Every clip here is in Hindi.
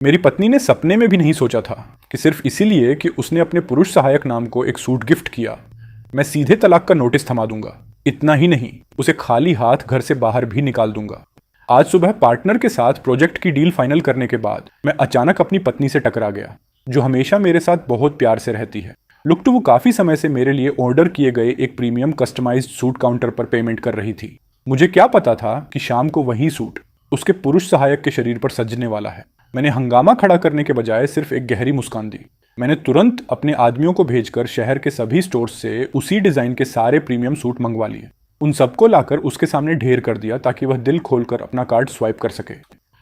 मेरी पत्नी ने सपने में भी नहीं सोचा था कि सिर्फ इसीलिए कि उसने अपने पुरुष सहायक नाम को एक सूट गिफ्ट किया, मैं सीधे तलाक का नोटिस थमा दूंगा। इतना ही नहीं, उसे खाली हाथ घर से बाहर भी निकाल दूंगा। आज सुबह पार्टनर के साथ प्रोजेक्ट की डील फाइनल करने के बाद मैं अचानक अपनी पत्नी से टकरा गया, जो हमेशा मेरे साथ बहुत प्यार से रहती है। लुक टू वो काफ़ी समय से मेरे लिए ऑर्डर किए गए एक प्रीमियम कस्टमाइज्ड सूट काउंटर पर पेमेंट कर रही थी। मुझे क्या पता था कि शाम को वही सूट उसके पुरुष सहायक के शरीर पर सजने वाला है। मैंने हंगामा खड़ा करने के बजाय सिर्फ एक गहरी मुस्कान दी। मैंने तुरंत अपने आदमियों को भेजकर शहर के सभी स्टोर्स से उसी डिज़ाइन के सारे प्रीमियम सूट मंगवा लिए। उन सबको लाकर उसके सामने ढेर कर दिया ताकि वह दिल खोलकर अपना कार्ड स्वाइप कर सके।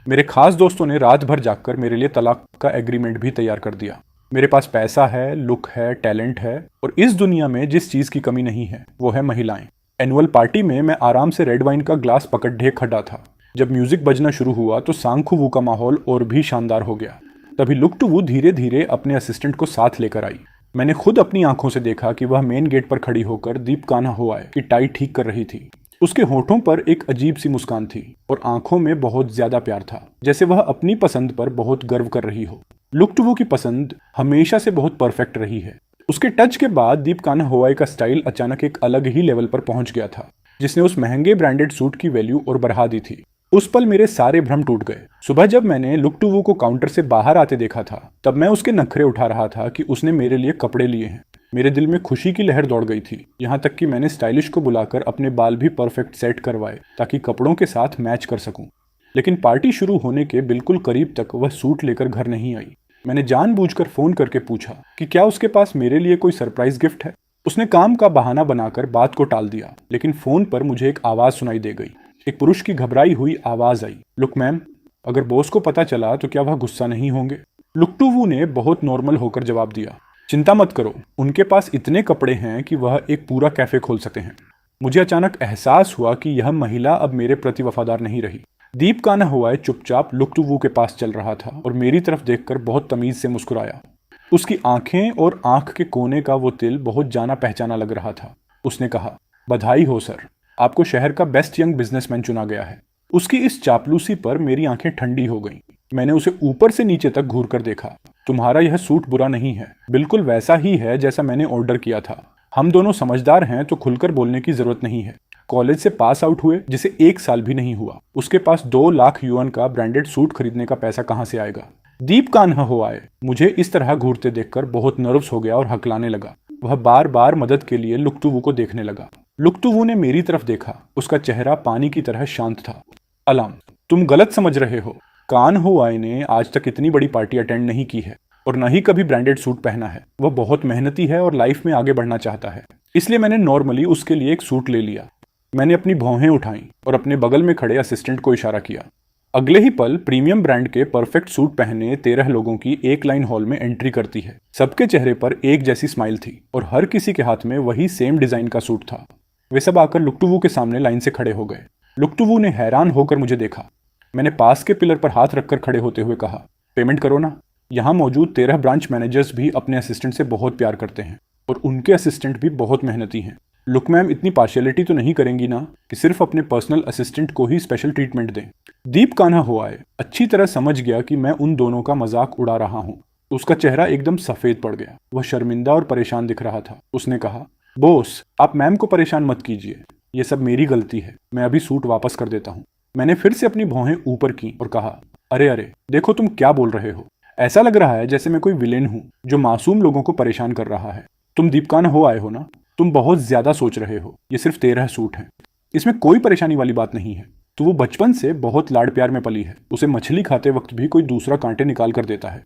मेरे खास दोस्तों ने रात भर जागकर मेरे लिए तलाक का एग्रीमेंट भी तैयार कर दिया। मेरे पास पैसा है, लुक है, टैलेंट है, और इस दुनिया में जिस चीज़ की कमी नहीं है वो है महिलाएं। एनुअल पार्टी में मैं आराम से रेड वाइन का ग्लास पकड़े खड़ा था। जब म्यूजिक बजना शुरू हुआ तो सांखू वू का माहौल और भी शानदार हो गया। तभी लुक टू वू धीरे धीरे अपने असिस्टेंट को साथ लेकर आई। मैंने खुद अपनी आंखों से देखा कि वह मेन गेट पर खड़ी होकर दीप कान्हा होआए की टाई ठीक कर रही थी। उसके होठों पर एक अजीब सी मुस्कान थी और आंखों में बहुत ज्यादा प्यार था, जैसे वह अपनी पसंद पर बहुत गर्व कर रही हो। लुक टू वू की पसंद हमेशा से बहुत परफेक्ट रही है। उसके टच के बाद दीप कान्हा होआए का स्टाइल अचानक एक अलग ही लेवल पर पहुंच गया था, जिसने उस महंगे ब्रांडेड सूट की वैल्यू और बढ़ा दी थी। उस पल मेरे सारे भ्रम टूट गए। सुबह जब मैंने लुक टू वू को काउंटर से बाहर आते देखा था, तब मैं उसके नखरे उठा रहा था कि उसने मेरे लिए कपड़े लिए हैं। मेरे दिल में खुशी की लहर दौड़ गई थी, यहाँ तक कि मैंने स्टाइलिश को बुलाकर अपने बाल भी परफेक्ट सेट करवाए ताकि कपड़ों के साथ मैच कर सकूं। लेकिन पार्टी शुरू होने के बिल्कुल करीब तक वह सूट लेकर घर नहीं आई। मैंने जानबूझकर फोन करके पूछा कि क्या उसके पास मेरे लिए कोई सरप्राइज गिफ्ट है। उसने काम का बहाना बनाकर बात को टाल दिया, लेकिन फोन पर मुझे एक आवाज सुनाई दे गई। एक पुरुष की घबराई हुई आवाज आई, लुक मैम, अगर बॉस को पता चला तो क्या वह गुस्सा नहीं होंगे? लुक टू वू ने बहुत नॉर्मल होकर जवाब दिया, चिंता मत करो, उनके पास इतने कपड़े हैं कि वह एक पूरा कैफे खोल सकते हैं। मुझे अचानक एहसास हुआ कि यह महिला अब मेरे प्रति वफादार नहीं रही। दीप कान्हा हुआए चुपचाप लुक टू वू के पास चल रहा था और मेरी तरफ देखकर बहुत तमीज से मुस्कुराया। उसकी आंखें और आंख के कोने का वो तिल बहुत जाना पहचाना लग रहा था। उसने कहा, बधाई हो सर, आपको शहर का बेस्ट यंग बिजनेसमैन चुना गया है। उसकी इस चापलूसी पर मेरी आंखें ठंडी हो गईं। मैंने उसे ऊपर से नीचे तक घूर कर देखा। तुम्हारा यह सूट बुरा नहीं है, बिल्कुल वैसा ही है जैसा मैंने ऑर्डर किया था। हम दोनों समझदार हैं तो खुलकर बोलने की जरूरत नहीं है। कॉलेज से पास आउट हुए जिसे 1 साल भी नहीं हुआ, उसके पास 2 लाख युआन का ब्रांडेड सूट खरीदने का पैसा कहां से आएगा? दीप कान्हा होआए मुझे इस तरह घूरते देखकर बहुत नर्वस हो गया और हकलाने लगा। वह बार बार मदद के लिए लुक टू वू को देखने लगा। लुक टू वू ने मेरी तरफ देखा। उसका चेहरा पानी की तरह शांत था। अलाम, तुम गलत समझ रहे हो। कान होआए ने आज तक इतनी बड़ी पार्टी अटेंड नहीं की है और न ही कभी ब्रांडेड सूट पहना है। वह बहुत मेहनती है और लाइफ में आगे बढ़ना चाहता है, इसलिए मैंने नॉर्मली उसके लिए एक सूट ले लिया। मैंने अपनी भौहें उठाई और अपने बगल में खड़े असिस्टेंट को इशारा किया। अगले ही पल प्रीमियम ब्रांड के परफेक्ट सूट पहने 13 लोगों की एक लाइन हॉल में एंट्री करती है। सबके चेहरे पर एक जैसी स्माइल थी और हर किसी के हाथ में वही सेम डिजाइन का सूट था। वे सब आकर लुक टू वू के सामने लाइन से खड़े हो गए। लुक टू वू ने हैरान होकर मुझे देखा। मैंने पास के पिलर पर हाथ रखकर खड़े होते हुए कहा, पेमेंट करो ना। यहाँ मौजूद 13 ब्रांच मैनेजर्स भी अपने असिस्टेंट से बहुत प्यार करते हैं और उनके असिस्टेंट भी बहुत मेहनती हैं। लुक मैम इतनी पार्शियलिटी तो नहीं करेंगी ना कि सिर्फ अपने पर्सनल असिस्टेंट को ही स्पेशल ट्रीटमेंट दें। दीप कान्हा होआए अच्छी तरह समझ गया कि मैं उन दोनों का मजाक उड़ा रहा हूँ। उसका चेहरा एकदम सफेद पड़ गया। वह शर्मिंदा और परेशान दिख रहा था। उसने कहा, बॉस, आप मैम को परेशान मत कीजिए, ये सब मेरी गलती है। मैं अभी सूट वापस कर देता हूँ। मैंने फिर से अपनी भौहें ऊपर की और कहा, अरे अरे, देखो तुम क्या बोल रहे हो। ऐसा लग रहा है जैसे मैं कोई विलेन हूँ जो मासूम लोगों को परेशान कर रहा है। तुम दीप कान्हा होआए हो ना? तुम बहुत ज्यादा सोच रहे हो। ये सिर्फ 13 सूट हैं, इसमें कोई परेशानी वाली बात नहीं है। तो वो बचपन से बहुत लाड़ प्यार में पली है। उसे मछली खाते वक्त भी कोई दूसरा कांटे निकाल कर देता है।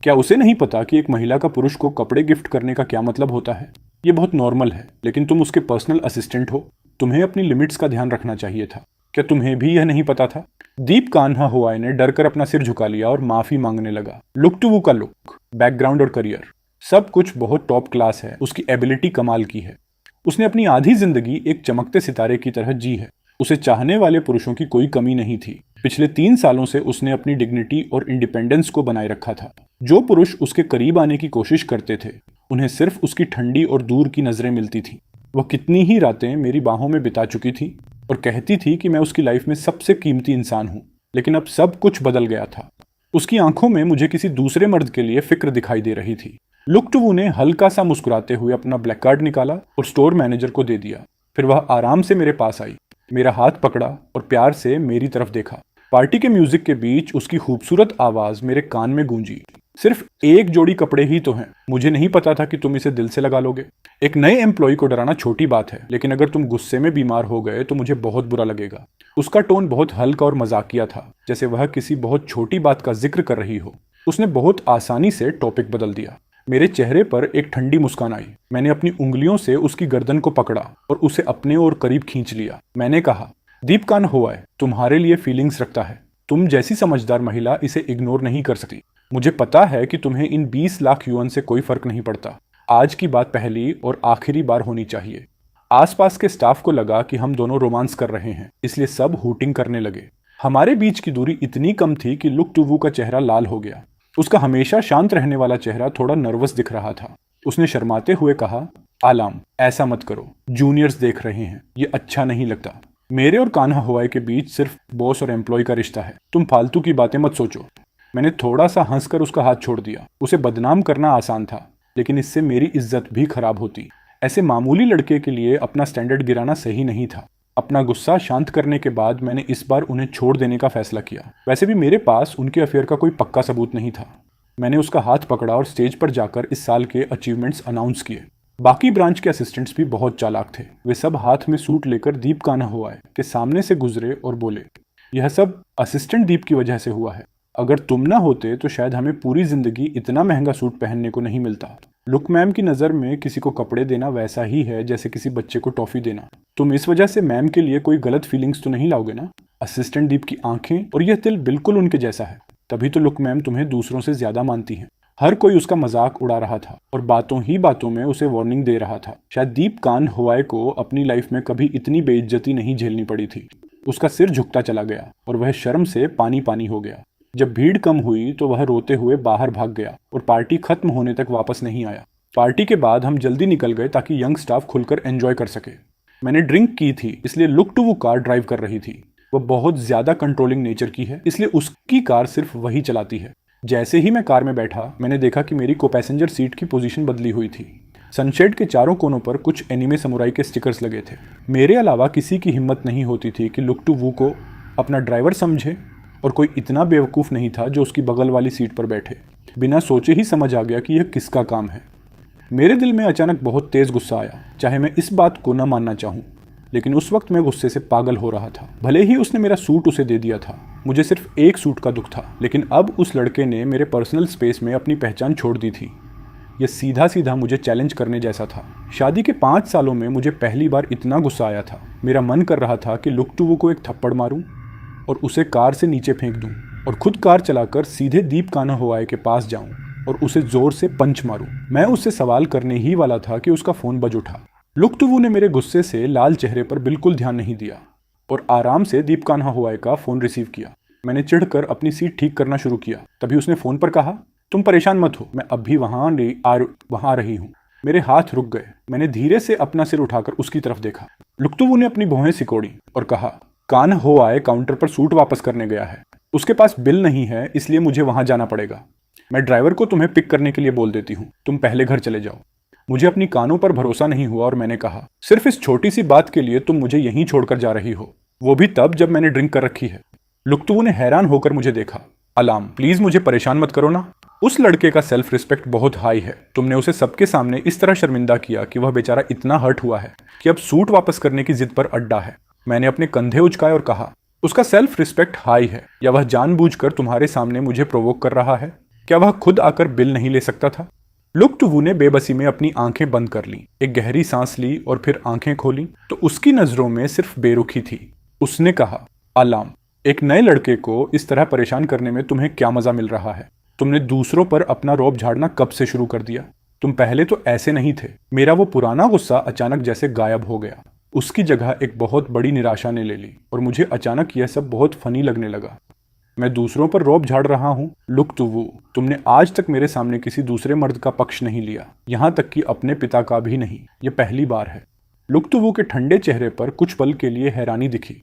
क्या उसे नहीं पता कि एक महिला का पुरुष को कपड़े गिफ्ट करने का क्या मतलब होता है? ये बहुत नॉर्मल है, लेकिन तुम उसके पर्सनल असिस्टेंट हो। तुम्हें अपनी लिमिट्स का ध्यान रखना चाहिए था। क्या तुम्हें भी यह नहीं पता था? दीप कान्हा होआए ने डरकर अपना सिर झुका लिया और माफी मांगने लगा। लुक टू वू का लुक, बैकग्राउंड और करियर सब कुछ बहुत टॉप क्लास है। उसकी एबिलिटी कमाल की है। उसने अपनी आधी जिंदगी एक चमकते सितारे की तरह जी है। उसे चाहने वाले पुरुषों की कोई कमी नहीं थी। पिछले 3 सालों से उसने अपनी डिग्निटी और इंडिपेंडेंस को बनाए रखा था। जो पुरुष उसके करीब आने की कोशिश करते थे, उन्हें सिर्फ उसकी ठंडी और दूर की नजरें मिलती थी। वह कितनी ही रातें मेरी बाहों में बिता चुकी थी और कहती थी कि मैं उसकी लाइफ में सबसे कीमती इंसान हूँ। लेकिन अब सब कुछ बदल गया था। उसकी आंखों में मुझे किसी दूसरे मर्द के लिए फिक्र दिखाई दे रही थी। लुक टू वू ने हल्का सा मुस्कुराते हुए अपना ब्लैक कार्ड निकाला और स्टोर मैनेजर को दे दिया। फिर वह आराम से मेरे पास आई, मेरा हाथ पकड़ा और प्यार से मेरी तरफ देखा। पार्टी के म्यूजिक के बीच उसकी खूबसूरत आवाज मेरे कान में गूंजी। सिर्फ एक जोड़ी कपड़े ही तो हैं, मुझे नहीं पता था कि तुम इसे दिल से लगा लोगे। एक नए एम्प्लॉय को डराना छोटी बात है, लेकिन अगर तुम गुस्से में बीमार हो गए तो मुझे बहुत बुरा लगेगा। उसका टोन बहुत हल्का और मजाकिया था, जैसे वह किसी बहुत छोटी बात का जिक्र कर रही हो। उसने बहुत आसानी से टॉपिक बदल दिया। मेरे चेहरे पर एक ठंडी मुस्कान आई। मैंने अपनी उंगलियों से उसकी गर्दन को पकड़ा और उसे अपने ओर करीब खींच लिया। मैंने कहा, दीप कान हुआ है, तुम्हारे लिए फीलिंग्स रखता है। तुम जैसी समझदार महिला इसे इग्नोर नहीं कर सकती। मुझे पता है कि तुम्हें इन 20 लाख युआन से कोई फर्क नहीं पड़ता। आज की बात पहली और आखिरी बार होनी चाहिए। आसपास के स्टाफ को लगा कि हम दोनों रोमांस कर रहे हैं, इसलिए सब हूटिंग करने लगे। हमारे बीच की दूरी इतनी कम थी कि लुक टू वू का चेहरा लाल हो गया। उसका हमेशा शांत रहने वाला चेहरा थोड़ा नर्वस दिख रहा था। उसने शर्माते हुए कहा, आलाम, ऐसा मत करो, जूनियर्स देख रहे हैं, ये अच्छा नहीं लगता। मेरे और कान्हा हुआई के बीच सिर्फ बॉस और एम्प्लॉय का रिश्ता है, तुम फालतू की बातें मत सोचो। मैंने थोड़ा सा हंसकर उसका हाथ छोड़ दिया। उसे बदनाम करना आसान था, लेकिन इससे मेरी इज्जत भी खराब होती। ऐसे मामूली लड़के के लिए अपना स्टैंडर्ड गिराना सही नहीं था। अपना गुस्सा शांत करने के बाद मैंने इस बार उन्हें छोड़ देने का फैसला किया। वैसे भी मेरे पास उनके अफेयर का कोई पक्का सबूत नहीं था। मैंने उसका हाथ पकड़ा और स्टेज पर जाकर इस साल के अचीवमेंट्स अनाउंस किए। बाकी ब्रांच के असिस्टेंट्स भी बहुत चालाक थे। वे सब हाथ में सूट लेकर दीप कान्हा हुआई के सामने से गुजरे और बोले, यह सब असिस्टेंट दीप की वजह से हुआ है। अगर तुम ना होते तो शायद हमें पूरी जिंदगी इतना महंगा सूट पहनने को नहीं मिलता। लुक मैम की नज़र में किसी को कपड़े देना वैसा ही है जैसे किसी बच्चे को टॉफी देना। तुम इस वजह से मैम के लिए कोई गलत फीलिंग्स तो नहीं लाओगे ना? असिस्टेंट दीप की आंखें और यह दिल बिल्कुल उनके जैसा है। तभी तो लुक मैम तुम्हें दूसरों से ज्यादा मानती हैं। हर कोई उसका मजाक उड़ा रहा था और बातों ही बातों में उसे वार्निंग दे रहा था। शायद दीप कान हुआई को अपनी लाइफ में कभी इतनी बेइज्जती नहीं झेलनी पड़ी थी। उसका सिर झुकता चला गया और वह शर्म से पानी पानी हो गया। जब भीड़ कम हुई तो वह रोते हुए बाहर भाग गया और पार्टी खत्म होने तक वापस नहीं आया। पार्टी के बाद हम जल्दी निकल गए ताकि यंग स्टाफ खुलकर एंजॉय कर सके। मैंने ड्रिंक की थी, इसलिए लुक टू वो कार ड्राइव कर रही थी। वह बहुत ज्यादा कंट्रोलिंग नेचर की है, इसलिए उसकी कार सिर्फ वही चलाती है। जैसे ही मैं कार में बैठा, मैंने देखा कि मेरी को पैसेंजर सीट की पोजीशन बदली हुई थी। सनशेड के चारों कोनों पर कुछ एनिमे समुराई के स्टिकर्स लगे थे। मेरे अलावा किसी की हिम्मत नहीं होती थी कि लुक टू वू को अपना ड्राइवर समझे, और कोई इतना बेवकूफ़ नहीं था जो उसकी बगल वाली सीट पर बैठे। बिना सोचे ही समझ आ गया कि यह किसका काम है। मेरे दिल में अचानक बहुत तेज़ गुस्सा आया, चाहे मैं इस बात को न मानना चाहूँ, लेकिन उस वक्त मैं गुस्से से पागल हो रहा था। भले ही उसने मेरा सूट उसे दे दिया था, मुझे सिर्फ एक सूट का दुख था, लेकिन अब उस लड़के ने मेरे पर्सनल स्पेस में अपनी पहचान छोड़ दी थी। यह सीधा सीधा मुझे चैलेंज करने जैसा था। शादी के 5 सालों में मुझे पहली बार इतना गुस्सा आया था। मेरा मन कर रहा था कि लुक टू वू को एक थप्पड़ मारूं और उसे कार से नीचे फेंक दूं और खुद कार चलाकर सीधे दीप कान्हा हुआई के पास जाऊं और उसे जोर से पंच मारूं। मैं उससे सवाल करने ही वाला था कि उसका फोन बज उठा। लुक टू वू ने मेरे गुस्से से लाल चेहरे पर बिल्कुल ध्यान नहीं दिया और आराम से दीप कान्हा हुआई का फोन रिसीव किया। मैंने चिढ़कर अपनी सीट ठीक करना शुरू किया। तभी उसने फोन पर कहा, तुम परेशान मत हो, मैं अभी वहां आ रही हूँ। मेरे हाथ रुक गए। मैंने धीरे से अपना सिर उठाकर उसकी तरफ देखा। लुक टू वू ने अपनी भौहें सिकोड़ी और कहा, कान्हा हुआई काउंटर पर सूट वापस करने गया है। उसके पास बिल नहीं है, इसलिए मुझे वहां जाना पड़ेगा। मैं ड्राइवर को तुम्हें पिक करने के लिए बोल देती हूँ, तुम पहले घर चले जाओ। मुझे अपनी कानों पर भरोसा नहीं हुआ और मैंने कहा, सिर्फ इस छोटी सी बात के लिए तुम मुझे यहीं छोड़कर जा रही हो, वो भी तब जब मैंने ड्रिंक कर रखी है। लुक टू वू ने हैरान होकर मुझे देखा। अलाम, प्लीज मुझे परेशान मत करो ना। उस लड़के का सेल्फ रिस्पेक्ट बहुत हाई है। तुमने उसे सबके सामने इस तरह शर्मिंदा किया कि वह बेचारा इतना हर्ट हुआ है कि अब सूट वापस करने की जिद पर अड्डा है। मैंने अपने कंधे उचकाए और कहा, उसका सेल्फ रिस्पेक्ट हाई है या वह जानबूझकर तुम्हारे सामने मुझे प्रोवोक कर रहा है? क्या वह खुद आकर बिल नहीं ले सकता था? लुक टू वू ने बेबसी में अपनी आंखें बंद कर ली, एक गहरी सांस ली और फिर आंखें खोली तो उसकी नजरों में सिर्फ बेरुखी थी। उसने कहा, अलाम, एक नए लड़के को इस तरह परेशान करने में तुम्हें क्या मजा मिल रहा है? तुमने दूसरों पर अपना रौब झाड़ना कब से शुरू कर दिया? तुम पहले तो ऐसे नहीं थे। मेरा वो पुराना गुस्सा अचानक जैसे गायब हो गया। उसकी जगह एक बहुत बड़ी निराशा ने ले ली और मुझे अचानक यह सब बहुत फनी लगने लगा। मैं दूसरों पर रौब झाड़ रहा हूँ? लुक टू वू, तुमने आज तक मेरे सामने किसी दूसरे मर्द का पक्ष नहीं लिया, यहाँ तक कि अपने पिता का भी नहीं। यह पहली बार है। लुक टू वू के ठंडे चेहरे पर कुछ पल के लिए हैरानी दिखी।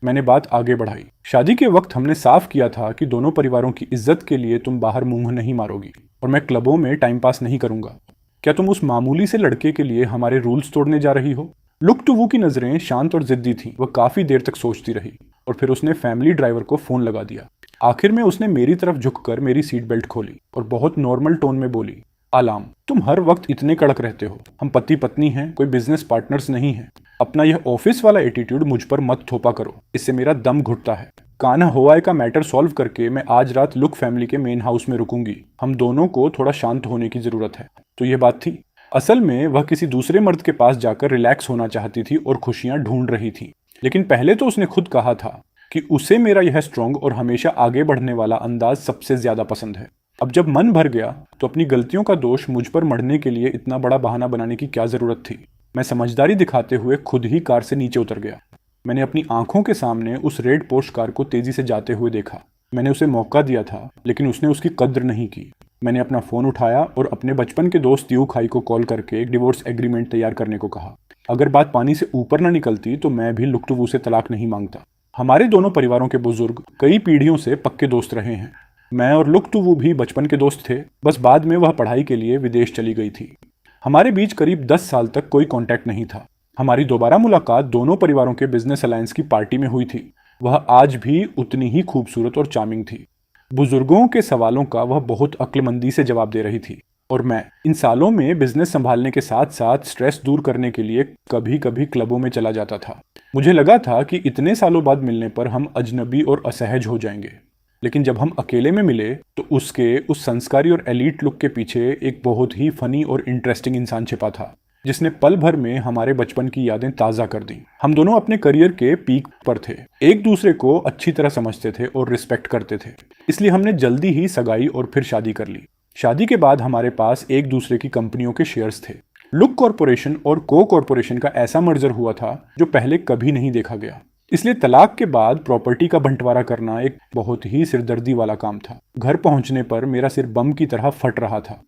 मैंने बात आगे बढ़ाई। शादी के वक्त हमने साफ किया था कि दोनों परिवारों की इज्जत के लिए तुम बाहर मुंह नहीं मारोगी और मैं क्लबों में टाइम पास नहीं करूंगा। क्या तुम उस मामूली से लड़के के लिए हमारे रूल्स तोड़ने जा रही हो? लुक टू वू की नजरें शांत और जिद्दी थीं। वह काफी देर तक सोचती रही और फिर उसने फैमिली ड्राइवर को फोन लगा दिया। आखिर में उसने मेरी तरफ झुककर मेरी सीट बेल्ट खोली और बहुत नॉर्मल टोन में बोली, आलाम, तुम हर वक्त इतने कड़क रहते हो। हम पति पत्नी हैं, कोई बिजनेस पार्टनर्स नहीं हैं। अपना यह ऑफिस वाला एटीट्यूड मुझ पर मत थोपा करो, इससे मेरा दम घुटता है। कान्हा होआय का मैटर सॉल्व करके मैं आज रात लुक फैमिली के मेन हाउस में रुकूंगी। हम दोनों को थोड़ा शांत होने की जरूरत है। तो ये बात थी। असल में वह किसी दूसरे मर्द के पास जाकर रिलैक्स होना चाहती थी और खुशियां ढूंढ रही थी। लेकिन पहले तो उसने खुद कहा था कि उसे मेरा यह स्ट्रांग और हमेशा आगे बढ़ने वाला अंदाज सबसे ज्यादा पसंद है। अब जब मन भर गया तो अपनी गलतियों का दोष मुझ पर मढ़ने के लिए इतना बड़ा बहाना बनाने की क्या जरूरत थी। मैं समझदारी दिखाते हुए खुद ही कार से नीचे उतर गया। मैंने अपनी आंखों के सामने उस रेड पोर्श कार को तेजी से जाते हुए देखा। मैंने उसे मौका दिया था, लेकिन उसने उसकी कद्र नहीं की। मैंने अपना फोन उठाया और अपने बचपन के दोस्त यू खाई को कॉल करके एक डिवोर्स एग्रीमेंट तैयार करने को कहा। अगर बात पानी से ऊपर ना निकलती तो मैं भी लुक टू वू से तलाक नहीं मांगता। हमारे दोनों परिवारों के बुजुर्ग कई पीढ़ियों से पक्के दोस्त रहे हैं। मैं और लुक टू वू भी बचपन के दोस्त थे, बस बाद में वह पढ़ाई के लिए विदेश चली गई थी। हमारे बीच करीब 10 साल तक कोई कांटेक्ट नहीं था। हमारी दोबारा मुलाकात दोनों परिवारों के बिजनेस अलायंस की पार्टी में हुई थी। वह आज भी उतनी ही खूबसूरत और चार्मिंग थी। बुजुर्गों के सवालों का वह बहुत अक्लमंदी से जवाब दे रही थी और मैं इन सालों में बिजनेस संभालने के साथ साथ स्ट्रेस दूर करने के लिए कभी कभी क्लबों में चला जाता था। मुझे लगा था कि इतने सालों बाद मिलने पर हम अजनबी और असहज हो जाएंगे, लेकिन जब हम अकेले में मिले तो उसके उस संस्कारी और एलीट लुक के पीछे एक बहुत ही फनी और इंटरेस्टिंग इंसान छिपा था, जिसने पल भर में हमारे बचपन की यादें ताज़ा कर दी। हम दोनों अपने करियर के पीक पर थे, एक दूसरे को अच्छी तरह समझते थे और रिस्पेक्ट करते थे। इसलिए हमने जल्दी ही सगाई और फिर शादी कर ली। शादी के बाद हमारे पास एक दूसरे की कंपनियों के शेयर्स थे। लुक कॉरपोरेशन और को कॉरपोरेशन का ऐसा मर्जर हुआ था जो पहले कभी नहीं देखा गया। इसलिए तलाक के बाद प्रॉपर्टी का बंटवारा करना एक बहुत ही सिरदर्दी वाला काम था। घर पहुंचने पर मेरा सिर बम की तरह फट रहा था।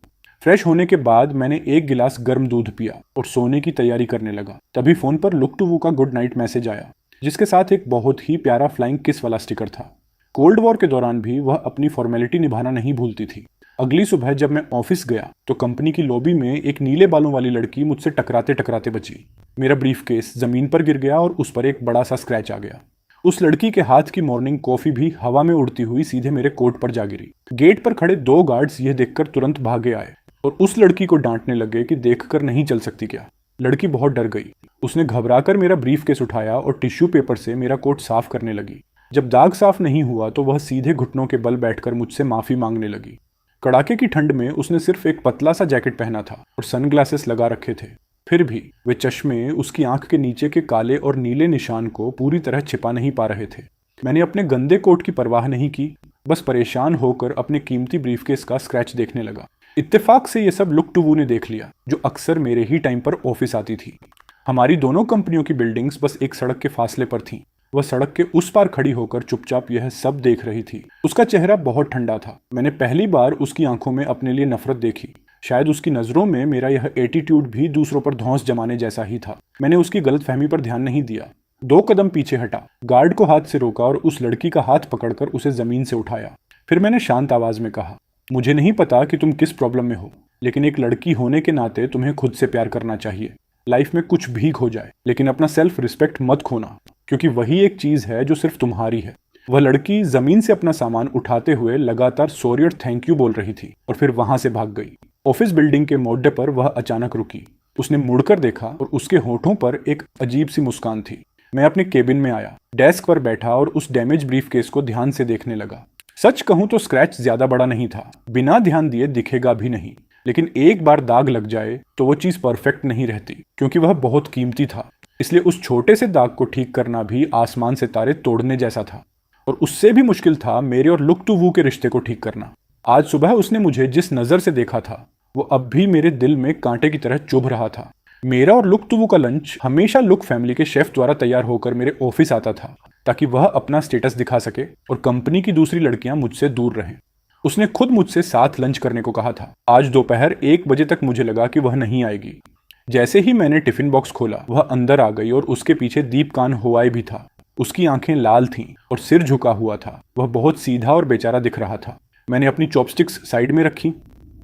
फ्रेश होने के बाद मैंने एक गिलास गर्म दूध पिया और सोने की तैयारी करने लगा। तभी फोन पर लुक टू वू का गुड नाइट मैसेज आया, जिसके साथ एक बहुत ही प्यारा फ्लाइंग किस वाला स्टिकर था। कोल्ड वॉर के दौरान भी वह अपनी फॉर्मेलिटी निभाना नहीं भूलती थी। अगली सुबह जब मैं ऑफिस गया तो कंपनी की लॉबी में एक नीले बालों वाली लड़की मुझसे टकराते टकराते बची। मेरा ब्रीफकेस जमीन पर गिर गया और उस पर एक बड़ा सा स्क्रैच आ गया। उस लड़की के हाथ की मॉर्निंग कॉफी भी हवा में उड़ती हुई सीधे मेरे कोट पर जा गिरी। गेट पर खड़े 2 गार्ड्स यह देखकर तुरंत भागे आए और उस लड़की को डांटने लगे कि देखकर नहीं चल सकती क्या। लड़की बहुत डर गई। उसने घबराकर मेरा ब्रीफकेस उठाया और टिश्यू पेपर से मेरा कोट साफ करने लगी। जब दाग साफ नहीं हुआ तो वह सीधे घुटनों के बल बैठकर मुझसे माफी मांगने लगी। कड़ाके की ठंड में उसने सिर्फ एक पतला सा जैकेट पहना था और सनग्लासेस लगा रखे थे। फिर भी वे चश्मे उसकी आंख के नीचे के काले और नीले निशान को पूरी तरह छिपा नहीं पा रहे थे। मैंने अपने गंदे कोट की परवाह नहीं की, बस परेशान होकर अपने कीमती ब्रीफकेस का स्क्रैच देखने लगा। इत्तेफाक से ये सब लुक टू वू ने देख लिया, जो अक्सर मेरे ही टाइम पर ऑफिस आती थी। हमारी दोनों कंपनियों की बिल्डिंग्स बस एक सड़क के फासले पर थीं। वह सड़क के उस पार खड़ी होकर चुपचाप यह सब देख रही थी। उसका चेहरा बहुत ठंडा था। मैंने पहली बार उसकी आंखों में अपने लिए नफरत देखी। शायद उसकी नजरों में मेरा यह एटीट्यूड भी दूसरों पर धौंस जमाने जैसा ही था। मैंने उसकी गलतफहमी पर ध्यान नहीं दिया। 2 कदम पीछे हटा, गार्ड को हाथ से रोका और उस लड़की का हाथ पकड़कर उसे जमीन से उठाया। फिर मैंने शांत आवाज में कहा, मुझे नहीं पता कि तुम किस प्रॉब्लम में हो, लेकिन एक लड़की होने के नाते तुम्हें खुद से प्यार करना चाहिए। लाइफ में कुछ भी खो जाए, लेकिन अपना सेल्फ रिस्पेक्ट मत खोना, क्योंकि वही एक चीज है जो सिर्फ तुम्हारी है। वह लड़की जमीन से अपना सामान उठाते हुए लगातार सॉरी और थैंक यू बोल रही थी और फिर वहां से भाग गई। ऑफिस बिल्डिंग के मोड्डे पर वह अचानक रुकी। उसने मुड़कर देखा और उसके होठों पर एक अजीब सी मुस्कान थी। मैं अपने केबिन में आया, डेस्क पर बैठा और उस डैमेज ब्रीफकेस को ध्यान से देखने लगा। सच कहूं तो स्क्रैच ज्यादा बड़ा नहीं था, बिना ध्यान दिए दिखेगा भी नहीं, लेकिन एक बार दाग लग जाए तो वो चीज परफेक्ट नहीं रहती, क्योंकि वह बहुत कीमती था। इसलिए उस छोटे से दाग को ठीक करना भी आसमान से तारे तोड़ने जैसा था, और उससे भी मुश्किल था मेरे और लुक टू वू के रिश्ते को ठीक करना। आज सुबह उसने मुझे जिस नजर से देखा था वो अब भी मेरे दिल में कांटे की तरह चुभ रहा था। मेरा और लुक टू वू का लंच हमेशा लुक फैमिली के शेफ द्वारा तैयार होकर मेरे ऑफिस आता था, ताकि वह अपना स्टेटस दिखा सके और कंपनी की दूसरी लड़कियां मुझसे दूर रहें। उसने खुद मुझसे साथ लंच करने को कहा था। आज दोपहर 1 बजे तक मुझे लगा कि वह नहीं आएगी। जैसे ही मैंने टिफिन बॉक्स खोला, वह अंदर आ गई और उसके पीछे दीपकान होआय भी था। उसकी आंखें लाल थीं और सिर झुका हुआ था। वह बहुत सीधा और बेचारा दिख रहा था। मैंने अपनी चॉपस्टिक्स साइड में रखी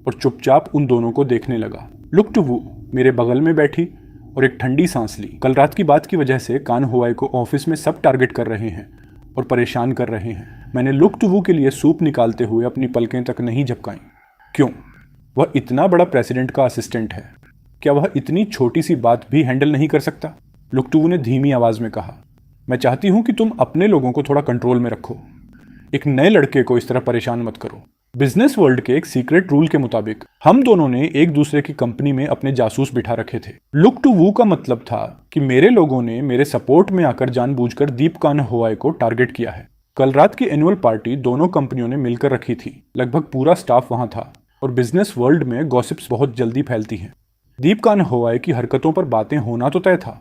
और चुपचाप उन दोनों को देखने लगा। लुक टू वू मेरे बगल में बैठी और एक ठंडी सांस ली। कल रात की बात की वजह से कान हुआई को ऑफिस में सब टारगेट कर रहे हैं और परेशान कर रहे हैं। मैंने लुक टू वू के लिए सूप निकालते हुए अपनी पलकें तक नहीं झपकाईं। क्यों? वह इतना बड़ा प्रेसिडेंट का असिस्टेंट है, क्या वह इतनी छोटी सी बात भी हैंडल नहीं कर सकता? लुक टू वू ने धीमी आवाज में कहा, मैं चाहती हूं कि तुम अपने लोगों को थोड़ा कंट्रोल में रखो। एक नए लड़के को इस तरह परेशान मत करो। बिजनेस वर्ल्ड के एक सीक्रेट रूल के मुताबिक हम दोनों ने एक दूसरे की कंपनी में अपने जासूस बिठा रखे थे। लुक टू वू का मतलब था कि मेरे लोगों ने मेरे सपोर्ट में आकर जानबूझकर दीप कान्ह होआई को टारगेट किया है। कल रात की एनुअल पार्टी दोनों कंपनियों ने मिलकर रखी थी। लगभग पूरा स्टाफ वहां था और बिजनेस वर्ल्ड में गॉसिप्स बहुत जल्दी फैलती हैं। दीप कान्ह होआई की हरकतों पर बातें होना तो तय था।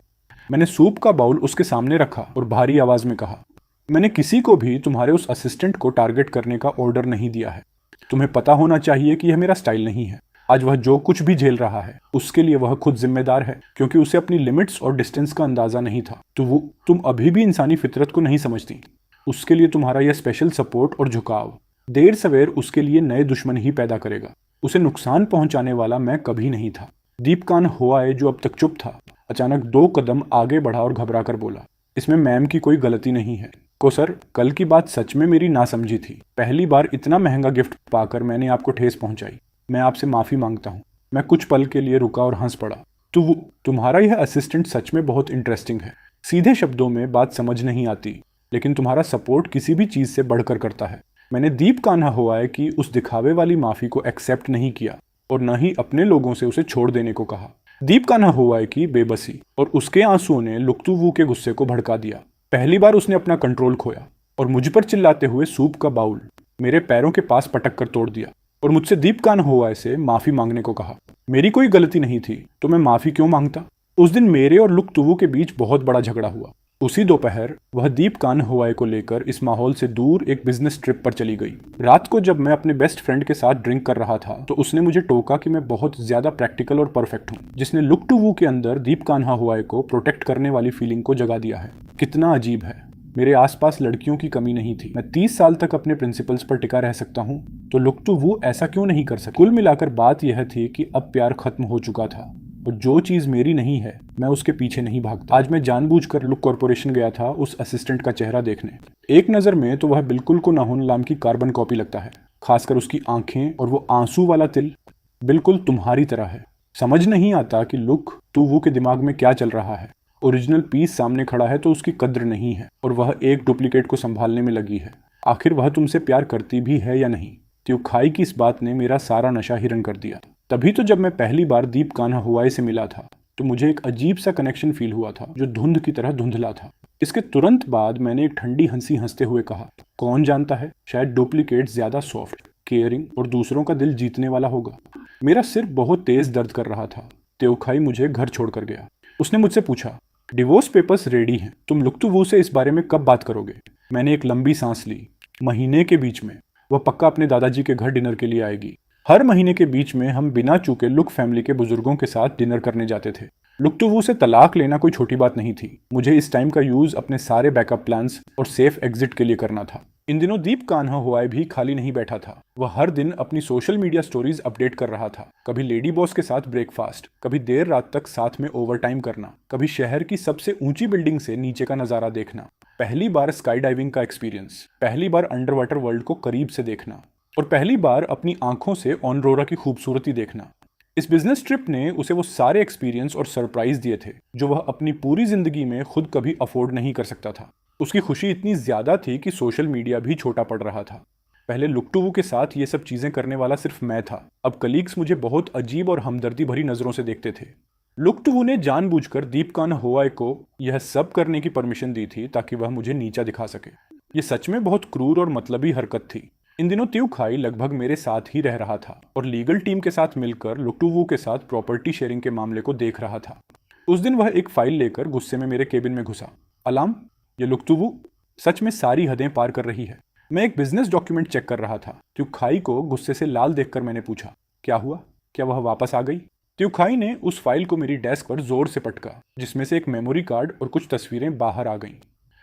मैंने सूप का बाउल उसके सामने रखा और भारी आवाज में कहा, मैंने किसी को भी तुम्हारे उस असिस्टेंट को टारगेट करने का ऑर्डर नहीं दिया है। तुम्हें पता होना चाहिए कि यह मेरा स्टाइल नहीं है। आज वह जो कुछ भी झेल रहा है उसके लिए वह खुद जिम्मेदार है, क्योंकि उसे अपनी लिमिट्स और डिस्टेंस का अंदाजा नहीं था। तो तुम अभी भी इंसानी फितरत को नहीं समझती। उसके लिए तुम्हारा यह स्पेशल सपोर्ट और झुकाव देर सवेर उसके लिए नए दुश्मन ही पैदा करेगा। उसे नुकसान पहुंचाने वाला मैं कभी नहीं था। दीप कान्ह होआई, जो अब तक चुप था, अचानक 2 कदम आगे बढ़ा और घबरा कर बोला, इसमें मैम की कोई गलती नहीं है। को सर, कल की बात सच में मेरी नासमझी थी। पहली बार इतना महंगा गिफ्ट पाकर मैंने आपको ठेस पहुंचाई। मैं आपसे माफी मांगता हूं। मैं कुछ पल के लिए रुका और हंस पड़ा। तुम्हारा यह असिस्टेंट सच में बहुत इंटरेस्टिंग है। सीधे शब्दों में बात समझ नहीं आती, लेकिन तुम्हारा सपोर्ट किसी भी चीज से बढ़कर करता है। मैंने दीप कान्हा होआई की उस दिखावे वाली माफी को एक्सेप्ट नहीं किया और न ही अपने लोगों से उसे छोड़ देने को कहा। दीप कान्हा होआई की बेबसी और उसके आंसुओं ने लुक टू वू के गुस्से को भड़का दिया। पहली बार उसने अपना कंट्रोल खोया और मुझ पर चिल्लाते हुए सूप का बाउल मेरे पैरों के पास पटक कर तोड़ दिया और मुझसे दीप कान्हा होआई से माफी मांगने को कहा। मेरी कोई गलती नहीं थी तो मैं माफी क्यों मांगता? उस दिन मेरे और लुक टू वू के बीच बहुत बड़ा झगड़ा हुआ। उसी दोपहर वह दीप कान्ह होआई को लेकर इस माहौल से दूर एक बिजनेस ट्रिप पर चली गई। रात को जब मैं अपने बेस्ट फ्रेंड के साथ ड्रिंक कर रहा था तो उसने मुझे टोका कि मैं बहुत ज्यादा प्रैक्टिकल और परफेक्ट हूँ, जिसने लुक टू वू के अंदर दीप कान्हा होआई को प्रोटेक्ट करने वाली फीलिंग को जगा दिया है। कितना अजीब है, मेरे आसपास लड़कियों की कमी नहीं थी। मैं 30 साल तक अपने प्रिंसिपल्स पर टिका रह सकता हूँ, तो लुक टू वू ऐसा क्यों नहीं कर सकता? कुल मिलाकर बात यह थी कि अब प्यार खत्म हो चुका था और जो चीज मेरी नहीं है मैं उसके पीछे नहीं भागता। आज मैं जानबूझकर लुक कॉर्पोरेशन गया था उस असिस्टेंट का चेहरा देखने। एक नजर में तो वह बिल्कुल को नाहुन लाम की कार्बन कॉपी लगता है, खासकर उसकी आंखें और वो आंसू वाला तिल बिल्कुल तुम्हारी तरह है। समझ नहीं आता कि लुक टू वू के दिमाग में क्या चल रहा है। ओरिजिनल पीस सामने खड़ा है तो उसकी कद्र नहीं है और वह एक डुप्लीकेट को संभालने में लगी है। आखिर वह तुमसे प्यार करती भी है या नहीं? त्योखाई की इस बात ने मेरा सारा नशा हिरन कर दिया। तभी तो जब मैं पहली बार दीप कान्हा होआई से मिला था तो मुझे एक अजीब सा कनेक्शन फील हुआ था जो धुंध की तरह धुंधला था। इसके तुरंत बाद मैंने एक ठंडी हंसी हंसते हुए कहा, कौन जानता है, शायद डुप्लीकेट ज्यादा सॉफ्ट, केयरिंग और दूसरों का दिल जीतने वाला होगा। मेरा सिर बहुत तेज दर्द कर रहा था। त्योखाई मुझे घर छोड़कर गया। उसने मुझसे पूछा, डिवोर्स पेपर्स रेडी हैं, तुम लुक टू वू से इस बारे में कब बात करोगे? मैंने एक लंबी सांस ली। महीने के बीच में। वह पक्का अपने दादाजी के घर डिनर के लिए आएगी। हर महीने के बीच में हम बिना चूके लुक फैमिली के बुजुर्गों के साथ डिनर करने जाते थे। लुक टू वू से तलाक लेना कोई छोटी बात नहीं थी। मुझे इस टाइम का यूज अपने सारे बैकअप प्लान्स और सेफ एग्जिट के लिए करना था। इन दिनों दीप कान्हा होआई भी खाली नहीं बैठा था। वह हर दिन अपनी सोशल मीडिया स्टोरीज अपडेट कर रहा था। कभी लेडी बॉस के साथ ब्रेकफास्ट, कभी देर रात तक साथ में ओवरटाइम करना, कभी शहर की सबसे ऊंची बिल्डिंग से नीचे का नजारा देखना, पहली बार स्काई डाइविंग का एक्सपीरियंस, पहली बार अंडर वाटर वर्ल्ड को करीब से देखना और पहली बार अपनी आंखों से ऑनरोरा की खूबसूरती देखना। इस बिजनेस ट्रिप ने उसे वो सारे एक्सपीरियंस और सरप्राइज दिए थे जो वह अपनी पूरी जिंदगी में खुद कभी अफोर्ड नहीं कर सकता था। उसकी खुशी इतनी ज्यादा थी कि सोशल मीडिया भी छोटा पड़ रहा था। पहले लुक टू वू के साथ ये सब चीजें करने वाला सिर्फ मैं था। अब कलीग्स मुझे बहुत अजीब और हमदर्दी भरी नजरों से देखते थे। लुक टू वू ने जानबूझकर दीप कान्हा होआई को यह सब करने की परमिशन दी थी ताकि वह मुझे नीचा दिखा सके। ये सच में बहुत क्रूर और मतलबी हरकत थी। इन दिनों त्योखाई लगभग मेरे साथ ही रह रहा था और लीगल टीम के साथ मिलकर लुक टू वू के साथ प्रॉपर्टी शेयरिंग के मामले को देख रहा था। उस दिन वह एक फाइल लेकर गुस्से में मेरे केबिन में घुसा। अलार्म, ये लुक टू वू सच में सारी हदें पार कर रही है। मैं एक बिजनेस डॉक्यूमेंट चेक कर रहा था। त्योखाई को गुस्से से लाल देखकर मैंने पूछा, क्या हुआ? क्या वह वापस आ गई? त्योखाई ने उस फाइल को मेरी डेस्क पर जोर से पटका, जिसमें से एक मेमोरी कार्ड और कुछ तस्वीरें बाहर आ गईं।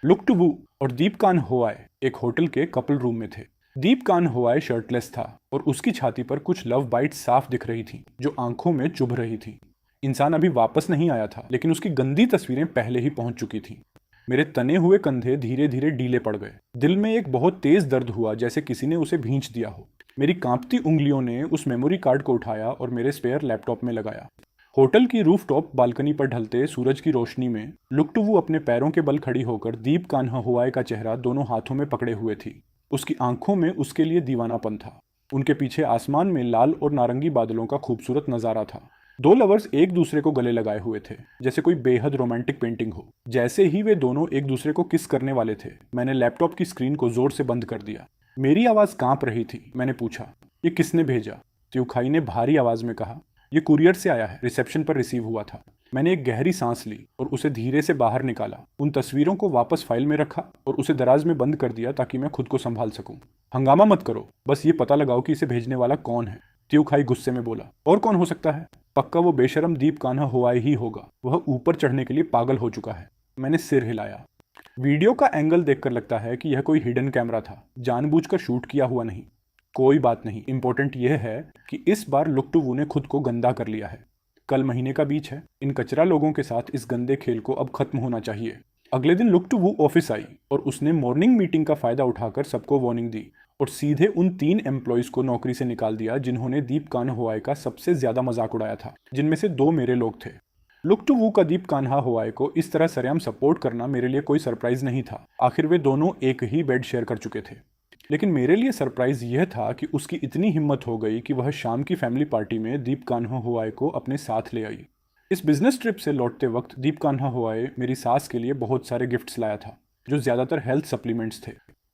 लुक टू वू और दीप कान होआए एक होटल के कपल रूम में थे। दीप कान होआए शर्टलेस था और उसकी छाती पर कुछ लव बाइट्स साफ दिख रही थी जो आंखों में चुभ रही थी। इंसान अभी वापस नहीं आया था, लेकिन उसकी गंदी तस्वीरें पहले ही पहुंच चुकी थी। मेरे तने हुए कंधे धीरे धीरे ढीले पड़ गए। दिल में एक बहुत तेज दर्द हुआ, जैसे किसी ने उसे भींच दिया हो। मेरी कांपती उंगलियों ने उस मेमोरी कार्ड को उठाया और मेरे स्पेयर लैपटॉप में लगाया। होटल की रूफटॉप बालकनी पर ढलते सूरज की रोशनी में लुक टू वू अपने पैरों के बल खड़ी होकर दीप कान्हा हुआए का चेहरा दोनों हाथों में पकड़े हुए थी। उसकी आंखों में उसके लिए दीवानापन था। उनके पीछे आसमान में लाल और नारंगी बादलों का खूबसूरत नजारा था। दो लवर्स एक दूसरे को गले लगाए हुए थे, जैसे कोई बेहद रोमांटिक पेंटिंग हो। जैसे ही वे दोनों एक दूसरे को किस करने वाले थे, मैंने लैपटॉप की स्क्रीन को जोर से बंद कर दिया। मेरी आवाज कांप रही थी। मैंने पूछा, ये किसने भेजा? त्यूखाई ने भारी आवाज में कहा, ये कुरियर से आया है, रिसेप्शन पर रिसीव हुआ था। मैंने एक गहरी सांस ली और उसे धीरे से बाहर निकाला। उन तस्वीरों को वापस फाइल में रखा और उसे दराज में बंद कर दिया ताकि मैं खुद को संभाल सकूं। हंगामा मत करो, बस ये पता लगाओ कि इसे भेजने वाला कौन है। त्यूखाई गुस्से में बोला। और कौन हो सकता है? पक्का वो बेशरम दीप कान्हा हुआए ही होगा। वह ऊपर चढ़ने के लिए पागल हो चुका है। मैंने सिर हिलाया। वीडियो का एंगल देखकर लगता है कि यह कोई हिडन कैमरा था, जानबूझकर शूट किया हुआ नहीं। कोई बात नहीं, इंपॉर्टेंट यह है कि इस बार लुक टू वू ने खुद को गंदा कर लिया है। कल महीने का बीच है। इन कचरा लोगों के साथ इस गंदे खेल को अब खत्म होना चाहिए। अगले दिन लुक टू वू ऑफिस आई और उसने मॉर्निंग मीटिंग का फायदा उठाकर सबको वार्निंग दी और सीधे उन 3 एम्प्लॉयज को नौकरी से निकाल दिया जिन्होंने दीप कान्हा हुआए का सबसे ज्यादा मजाक उड़ाया था, जिनमें से 2 मेरे लोग थे। लुक टू वू का दीप कान्हा हुआए को इस तरह सरेआम सपोर्ट करना मेरे लिए कोई सरप्राइज नहीं था। आखिर वे दोनों एक ही बेड शेयर कर चुके थे। लेकिन मेरे लिए सरप्राइज यह था कि उसकी इतनी हिम्मत हो गई कि वह शाम की फैमिली पार्टी में दीप कान्हा हुआए को अपने साथ ले आई। इस बिजनेस ट्रिप से लौटते वक्त दीप कान्हा हुआए मेरी सास के लिए बहुत सारे गिफ्ट्स लाया था, जो ज्यादातर हेल्थ सप्लीमेंट्स थे।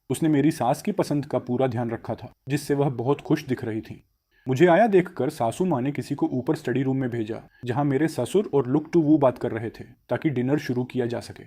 उसने मेरी सास की पसंद का पूरा ध्यान रखा था, जिससे वह बहुत खुश दिख रही थी। मुझे आया देखकर सासू माँ ने किसी को ऊपर स्टडी रूम में भेजा, जहां मेरे ससुर और लुक टू वू बात कर रहे थे ताकि डिनर शुरू किया जा सके।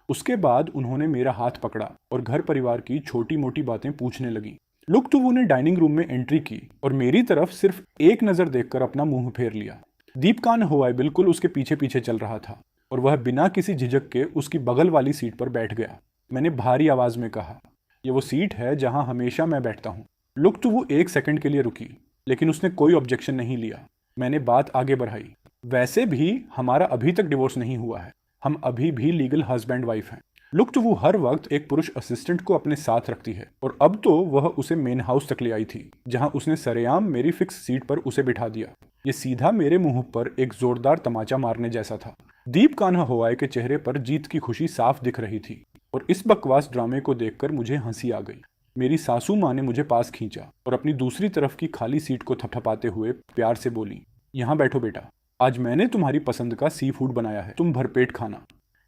उसके बाद उन्होंने मेरा हाथ पकड़ा और घर परिवार की छोटी मोटी बातें पूछने लगी। लुक टू वू ने डाइनिंग रूम में एंट्री की और मेरी तरफ सिर्फ एक नजर देखकर अपना मुंह फेर लिया। दीप कान्हा हुआए बिल्कुल उसके पीछे पीछे चल रहा था और वह बिना किसी झिझक के उसकी बगल वाली सीट पर बैठ गया। मैंने भारी आवाज में कहा, ये वो सीट है जहां हमेशा मैं बैठता हूँ। लुक टू वू 1 सेकंड के लिए रुकी, लेकिन उसने कोई ऑब्जेक्शन नहीं लिया। मैंने बात आगे बढ़ाई, वैसे भी हमारा अभी तक डिवोर्स नहीं हुआ है, हम अभी भी लीगल हस्बैंड वाइफ हैं। लुक टू वू हर वक्त एक पुरुष असिस्टेंट को अपने साथ रखती है और अब तो वह उसे मेन हाउस तक ले आई थी, जहां उसने सरेआम मेरी फिक्स सीट पर उसे बिठा दिया। ये सीधा मेरे मुंह पर एक जोरदार तमाचा मारने जैसा था। दीप कान्हा हुआए के चेहरे पर जीत की खुशी साफ दिख रही थी और इस बकवास ड्रामे को देखकर मुझे हंसी आ गई। मेरी सासू माँ ने मुझे पास खींचा और अपनी दूसरी तरफ की खाली सीट को थपथपाते हुए प्यार से बोली, यहाँ बैठो बेटा, आज मैंने तुम्हारी पसंद का सी फूड बनाया है, तुम भरपेट खाना,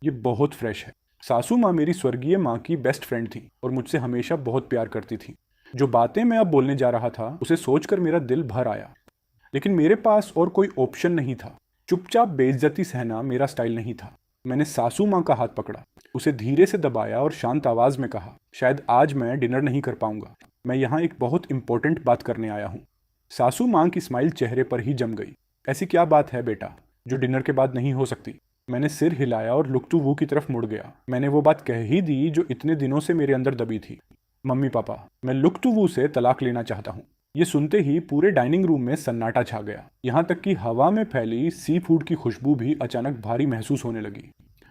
ये बहुत फ्रेश है। सासू माँ मेरी स्वर्गीय माँ की बेस्ट फ्रेंड थी और मुझसे हमेशा बहुत प्यार करती थी। जो बातें मैं अब बोलने जा रहा था उसे सोचकर मेरा दिल भर आया, लेकिन मेरे पास और कोई ऑप्शन नहीं था। चुपचाप बेइज्जती सहना मेरा स्टाइल नहीं था। मैंने सासू माँ का हाथ पकड़ा, उसे धीरे से दबाया और शांत आवाज में कहा, शायद आज मैं डिनर नहीं कर पाऊंगा, मैं यहाँ एक बहुत इंपॉर्टेंट बात करने आया हूँ। सासू माँ की स्माइल चेहरे पर ही जम गई। ऐसी क्या बात है बेटा जो डिनर के बाद नहीं हो सकती? मैंने सिर हिलाया और लुक टू वू की तरफ मुड़ गया। मैंने वो बात कह ही दी जो इतने दिनों से मेरे अंदर दबी थी। मम्मी पापा, मैं लुक टू वू से तलाक लेना चाहता हूँ। ये सुनते ही पूरे डाइनिंग रूम में सन्नाटा छा गया। यहाँ तक कि हवा में फैली सी फूड की खुशबू भी अचानक भारी महसूस होने लगी।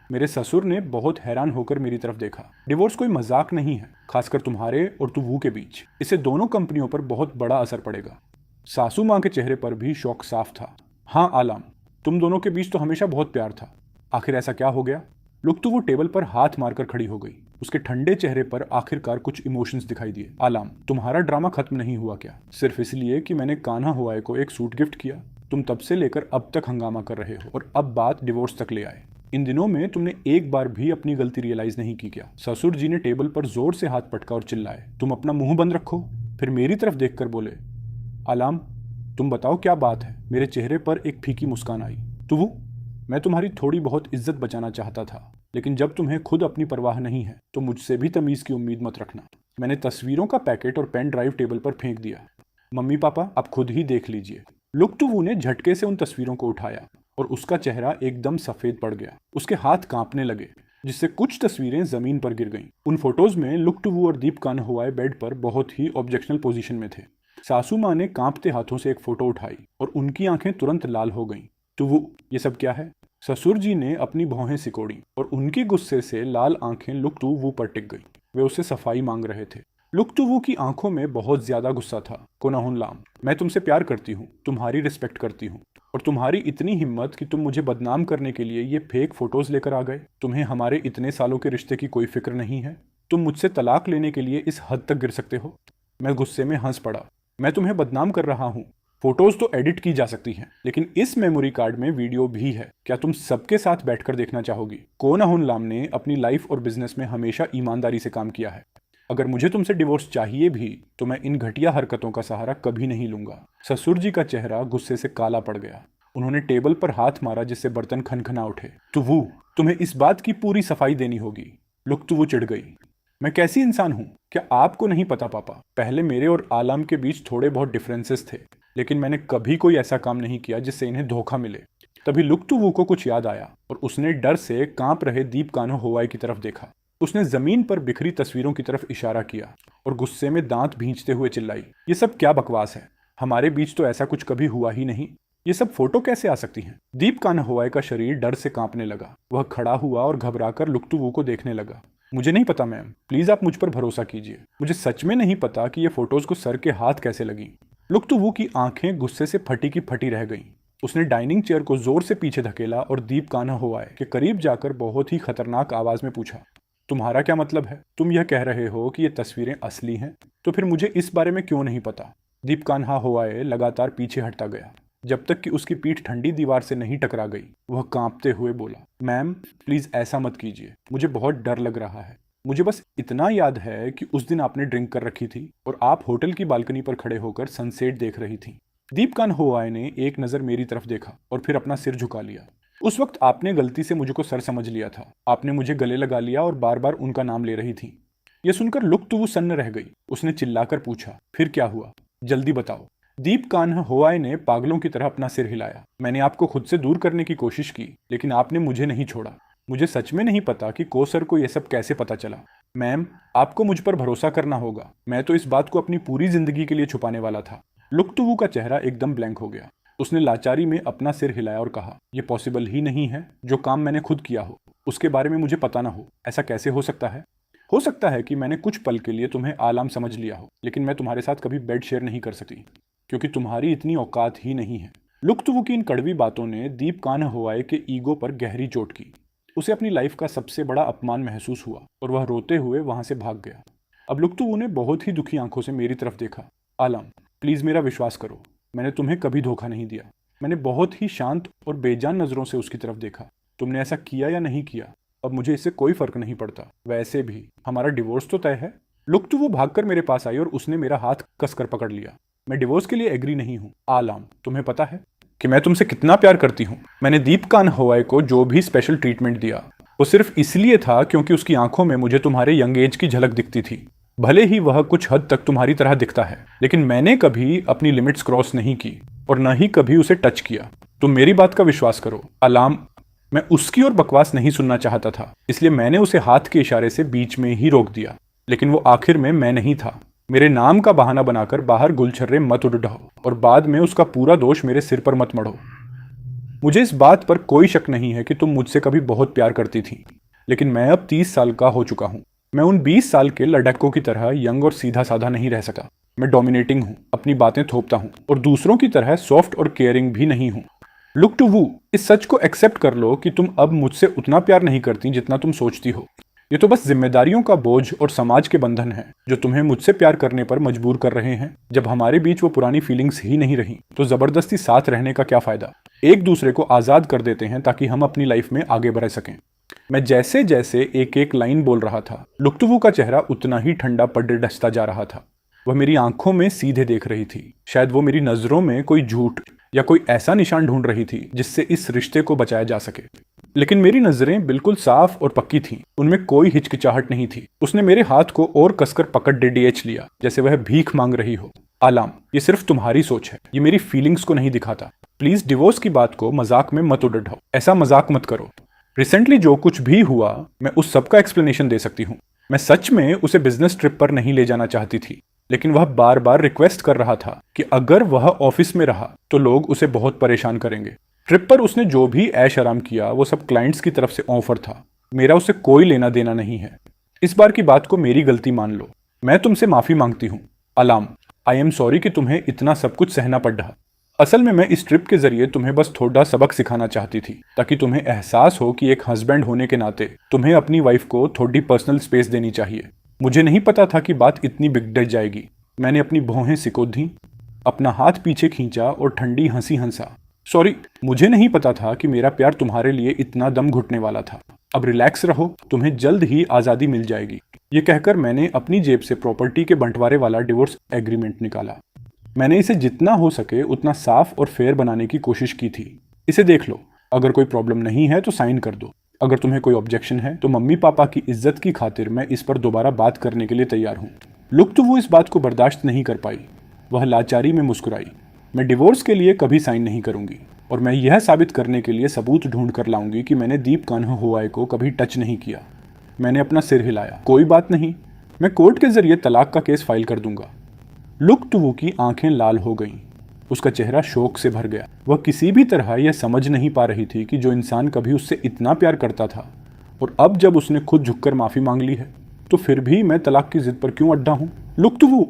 मेरे ससुर ने बहुत हैरान होकर मेरी तरफ देखा। डिवोर्स कोई मजाक नहीं है, खासकर तुम्हारे और टू वू के बीच। इससे दोनों कंपनियों पर बहुत बड़ा असर पड़ेगा। सासू माँ के चेहरे पर भी शौक साफ था। हाँ आलाम, तुम दोनों के बीच तो हमेशा बहुत प्यार था, आखिर ऐसा क्या हो गया? लुक टू वो टेबल पर हाथ मारकर खड़ी हो गई। उसके ठंडे चेहरे पर आखिरकार कुछ इमोशंस दिखाई दिए। आलाम, तुम्हारा ड्रामा खत्म नहीं हुआ क्या? सिर्फ इसलिए कि मैंने कान्हा हुआए को एक सूट गिफ्ट किया, तुम तब से लेकर अब तक हंगामा कर रहे हो और अब बात डिवोर्स तक ले आए। इन दिनों में तुमने एक बार भी अपनी गलती रियलाइज नहीं की क्या? ससुर जी ने टेबल पर जोर से हाथ पटका और चिल्लाए, तुम अपना मुंह बंद रखो। फिर मेरी तरफ देखकर बोले, आलाम तुम बताओ क्या बात है? मेरे चेहरे पर एक फीकी मुस्कान आई। तो मैं तुम्हारी थोड़ी बहुत इज्जत बचाना चाहता था, लेकिन जब तुम्हें खुद अपनी परवाह नहीं है तो मुझसे भी तमीज की उम्मीद मत रखना। मैंने तस्वीरों का पैकेट और पेन ड्राइव टेबल पर फेंक दिया। मम्मी पापा आप खुद ही देख लीजिए। लुक टू वू ने झटके से उन तस्वीरों को उठाया और उसका चेहरा एकदम सफेद पड़ गया। उसके हाथ कांपने लगे। जिससे कुछ तस्वीरें जमीन पर गिर गईं। उन फोटोज में लुक्टवू और दीप कान्हौवाई बेड पर बहुत ही ऑब्जेक्शनल पोजीशन में थे। सासू माँ ने कांपते हाथों से एक फोटो उठाई और उनकी आंखें तुरंत लाल हो गईं। तो वो ये सब क्या है? ससुर जी ने अपनी भौहें सिकोड़ी और उनके गुस्से से लाल आंखें लुक्टवू पर टिक गई। वे उससे सफाई मांग रहे थे। लुक्टवू की आंखों में बहुत ज्यादा गुस्सा था। कोनाहुन लाम, मैं तुमसे प्यार करती हूँ, तुम्हारी रिस्पेक्ट करती हूँ, और तुम्हारी इतनी हिम्मत कि तुम मुझे बदनाम करने के लिए ये फेक फोटोज लेकर आ गए। तुम्हें हमारे इतने सालों के रिश्ते की कोई फिक्र नहीं है? तुम मुझसे तलाक लेने के लिए इस हद तक गिर सकते हो? मैं गुस्से में हंस पड़ा। मैं तुम्हें बदनाम कर रहा हूँ? फोटोज तो एडिट की जा सकती हैं, लेकिन इस मेमोरी कार्ड में वीडियो भी है। क्या तुम सबके साथ बैठकर देखना चाहोगी? कोनाहुन लाम ने अपनी लाइफ और बिजनेस में हमेशा ईमानदारी से काम किया है। अगर मुझे तुमसे डिवोर्स चाहिए भी तो मैं इन घटिया हरकतों का सहारा कभी नहीं लूंगा। ससुर जी का चेहरा गुस्से से काला पड़ गया। उन्होंने टेबल पर हाथ मारा जिससे बर्तन खनखना उठे। तुवू, तुम्हें इस बात की पूरी सफाई देनी होगी। लुक्तवू चिढ़ गई। मैं कैसी इंसान हूँ? क्या आपको नहीं पता पापा, पहले मेरे और आलम के बीच थोड़े बहुत डिफरेंसेस थे, लेकिन मैंने कभी कोई ऐसा काम नहीं किया जिससे इन्हें धोखा मिले। तभी लुक्तवू को कुछ याद आया और उसने डर से कांप रहे दीप कान्हौवाई की तरफ देखा। उसने जमीन पर बिखरी तस्वीरों की तरफ इशारा किया और गुस्से में दांत भींचते हुए चिल्लाई, ये सब क्या बकवास है? हमारे बीच तो ऐसा कुछ कभी हुआ ही नहीं। ये सब फोटो कैसे आ सकती हैं? दीप कान्हौवाई का शरीर डर से कांपने लगा। वह खड़ा हुआ और घबराकर लुक्तवू को देखने लगा। मुझे नहीं पता मैम, प्लीज आप मुझ पर भरोसा कीजिए। मुझे सच में नहीं पता कि ये फोटोज को सर के हाथ कैसे लगी। लुक्तवू की आंखें गुस्से से फटी की फटी रह गईं। उसने डाइनिंग चेयर को जोर से पीछे धकेला और दीप कान्हौवाई के करीब जाकर बहुत ही खतरनाक आवाज में पूछा, तुम्हारा क्या मतलब है? तुम यह कह रहे हो कि ये तस्वीरें असली हैं? तो फिर मुझे इस बारे में क्यों नहीं पता? दीप कान्हौवाई लगातार पीछे हटता गया जब तक कि उसकी पीठ ठंडी दीवार से नहीं टकरा गई। वह कांपते हुए बोला, मैम प्लीज ऐसा मत कीजिए, मुझे बहुत डर लग रहा है। मुझे बस इतना याद है कि उस दिन आपने ड्रिंक कर रखी थी और आप होटल की बालकनी पर खड़े होकर सनसेट देख रही थी। दीप कान्हौवाई ने एक नजर मेरी तरफ देखा और फिर अपना सिर झुका लिया। उस वक्त आपने गलती से मुझको सर समझ लिया था। आपने मुझे गले लगा लिया और बार बार उनका नाम ले रही थी। यह सुनकर लुक्तवू सन्न रह गई। उसने चिल्लाकर पूछा, फिर क्या हुआ? जल्दी बताओ। दीप कान्हौवाई ने पागलों की तरह अपना सिर हिलाया। मैंने आपको खुद से दूर करने की कोशिश की, लेकिन आपने मुझे नहीं छोड़ा। मुझे सच में नहीं पता कि कोसर को यह सब कैसे पता चला। मैम, आपको मुझ पर भरोसा करना होगा। मैं तो इस बात को अपनी पूरी जिंदगी के लिए छुपाने वाला था। लुक्तवू का चेहरा एकदम ब्लैंक हो गया। उसने लाचारी में अपना सिर हिलाया और कहा, यह पॉसिबल ही नहीं है। जो काम मैंने खुद किया हो उसके बारे में मुझे पता ना हो, ऐसा कैसे हो सकता है? हो सकता है कि मैंने कुछ पल के लिए तुम्हें आलम समझ लिया हो, लेकिन मैं तुम्हारे साथ कभी बेड शेयर नहीं कर सकती, क्योंकि तुम्हारी इतनी औकात ही नहीं है। लुक्तवू की इन कड़वी बातों ने दीप कान्हौवाई के ईगो पर गहरी चोट की। उसे अपनी लाइफ का सबसे बड़ा अपमान महसूस हुआ और वह रोते हुए वहां से भाग गया। अब लुक्तवू ने बहुत ही दुखी आंखों से मेरी तरफ देखा। आलम, प्लीज मेरा विश्वास करो, मैंने तुम्हें कभी धोखा नहीं दिया। मैंने बहुत ही शांत और बेजान नजरों से उसकी तरफ देखा। तुमने ऐसा किया या नहीं किया, अब मुझे इससे कोई फर्क नहीं पड़ता। वैसे भी हमारा डिवोर्स तो तय है। लुक्तवू भागकर मेरे पास आई और उसने मेरा हाथ कसकर पकड़ लिया। मैं डिवोर्स के लिए एग्री नहीं हूँ। आलम, तुम्हें पता है कि मैं तुमसे कितना प्यार करती हूँ। मैंने दीप कान्हौवाई को जो भी स्पेशल ट्रीटमेंट दिया वो सिर्फ इसलिए था क्योंकि उसकी आंखों में मुझे तुम्हारे यंग एज की झलक दिखती थी। भले ही वह कुछ हद तक तुम्हारी तरह दिखता है, लेकिन मैंने कभी अपनी लिमिट्स क्रॉस नहीं की और न ही कभी उसे टच किया। तुम मेरी बात का विश्वास करो। आलम, मैं उसकी और बकवास नहीं सुनना चाहता था, इसलिए मैंने उसे हाथ के इशारे से बीच में ही रोक दिया। लेकिन वो आखिर में मैं नहीं था। मेरे नाम का बहाना बनाकर बाहर गुलछर्रे मत उड़ाओ और बाद में उसका पूरा दोष मेरे सिर पर मत मढ़ो। मुझे इस बात पर कोई शक नहीं है कि तुम मुझसे कभी बहुत प्यार करती थी, लेकिन मैं अब 30 साल का हो चुका हूँ। मैं उन 20 साल के लड़कों की तरह यंग और सीधा साधा नहीं रह सका। मैं डोमिनेटिंग हूँ, अपनी बातें थोपता हूँ और दूसरों की तरह सॉफ्ट और केयरिंग भी नहीं हूँ। लुक्तवू, इस सच को एक्सेप्ट कर लो कि तुम अब मुझसे उतना प्यार नहीं करती जितना तुम सोचती हो। ये तो बस जिम्मेदारियों का बोझ और समाज के बंधन है जो तुम्हें मुझसे प्यार करने पर मजबूर कर रहे हैं। जब हमारे बीच वो पुरानी फीलिंग्स ही नहीं रही तो जबरदस्ती साथ रहने का क्या फायदा? एक दूसरे को आजाद कर देते हैं ताकि हम अपनी लाइफ में आगे बढ़ सकें। मैं जैसे जैसे एक एक लाइन बोल रहा था, लुक्तवू का चेहरा उतना ही ठंडा पड़ डसता जा रहा था। वह मेरी आंखों में सीधे देख रही थी। शायद वो मेरी नजरों में कोई झूठ या कोई ऐसा निशान ढूंढ रही थी जिससे इस रिश्ते को बचाया जा सके। लेकिन मेरी नजरें बिल्कुल साफ और पक्की थीं, उनमें कोई हिचकिचाहट नहीं थी। उसने मेरे हाथ को और कसकर पकड़ डीडीएच लिया, जैसे वह भीख मांग रही हो। आलम, ये सिर्फ तुम्हारी सोच है, ये मेरी फीलिंग्स को नहीं दिखाता। प्लीज डिवोर्स की बात को मजाक में मत उड़ाओ, ऐसा मजाक मत करो। रिसेंटली जो कुछ भी हुआ मैं उस सब का एक्सप्लेनेशन दे सकती हूँ। मैं सच में उसे बिजनेस ट्रिप पर नहीं ले जाना चाहती थी, लेकिन वह बार बार रिक्वेस्ट कर रहा था कि अगर वह ऑफिस में रहा तो लोग उसे बहुत परेशान करेंगे। ट्रिप पर उसने जो भी ऐश आराम किया वो सब क्लाइंट्स की तरफ से ऑफर था। मेरा उसे कोई लेना देना नहीं है। इस बार की बात को मेरी गलती मान लो। मैं तुमसे माफी मांगती हूँ अलाम। आई एम सॉरी कि तुम्हें इतना सब कुछ सहना पड़ रहा। असल में मैं इस ट्रिप के जरिए तुम्हें बस थोड़ा सबक सिखाना चाहती थी, ताकि तुम्हें एहसास हो कि एक हस्बैंड होने के नाते तुम्हें अपनी वाइफ को थोड़ी पर्सनल स्पेस देनी चाहिए। मुझे नहीं पता था कि बात इतनी बिगड़ जाएगी। मैंने अपनी भौहें सिकोड़ दी, अपना हाथ पीछे खींचा और ठंडी हंसी हंसा। सॉरी, मुझे नहीं पता था कि मेरा प्यार तुम्हारे लिए इतना दम घुटने वाला था। अब रिलैक्स रहो, तुम्हें जल्द ही आज़ादी मिल जाएगी। ये कहकर मैंने अपनी जेब से प्रॉपर्टी के बंटवारे वाला डिवोर्स एग्रीमेंट निकाला। मैंने इसे जितना हो सके उतना साफ और फेयर बनाने की कोशिश की थी। इसे देख लो, अगर कोई प्रॉब्लम नहीं है तो साइन कर दो। अगर तुम्हें कोई ऑब्जेक्शन है तो मम्मी पापा की इज्जत की खातिर मैं इस पर दोबारा बात करने के लिए तैयार हूँ। लुक तो वो इस बात को बर्दाश्त नहीं कर पाई। वह लाचारी में मुस्कुराई। मैं डिवोर्स के लिए कभी साइन नहीं करूंगी, और मैं यह साबित करने के लिए सबूत ढूंढ कर लाऊंगी कि मैंने दीप कान्हा हुआए को कभी टच नहीं किया। मैंने अपना सिर हिलाया। कोई बात नहीं, मैं कोर्ट के जरिए तलाक का केस फाइल कर दूंगा। लुक टुवू की आंखें लाल हो गईं। उसका चेहरा शोक से भर गया। वह किसी भी तरह यह समझ नहीं पा रही थी कि जो इंसान कभी उससे इतना प्यार करता था और अब जब उसने खुद झुककर माफी मांग ली है तो फिर भी मैं तलाक की जिद पर क्यों अड्डा हूं। लुक टुवू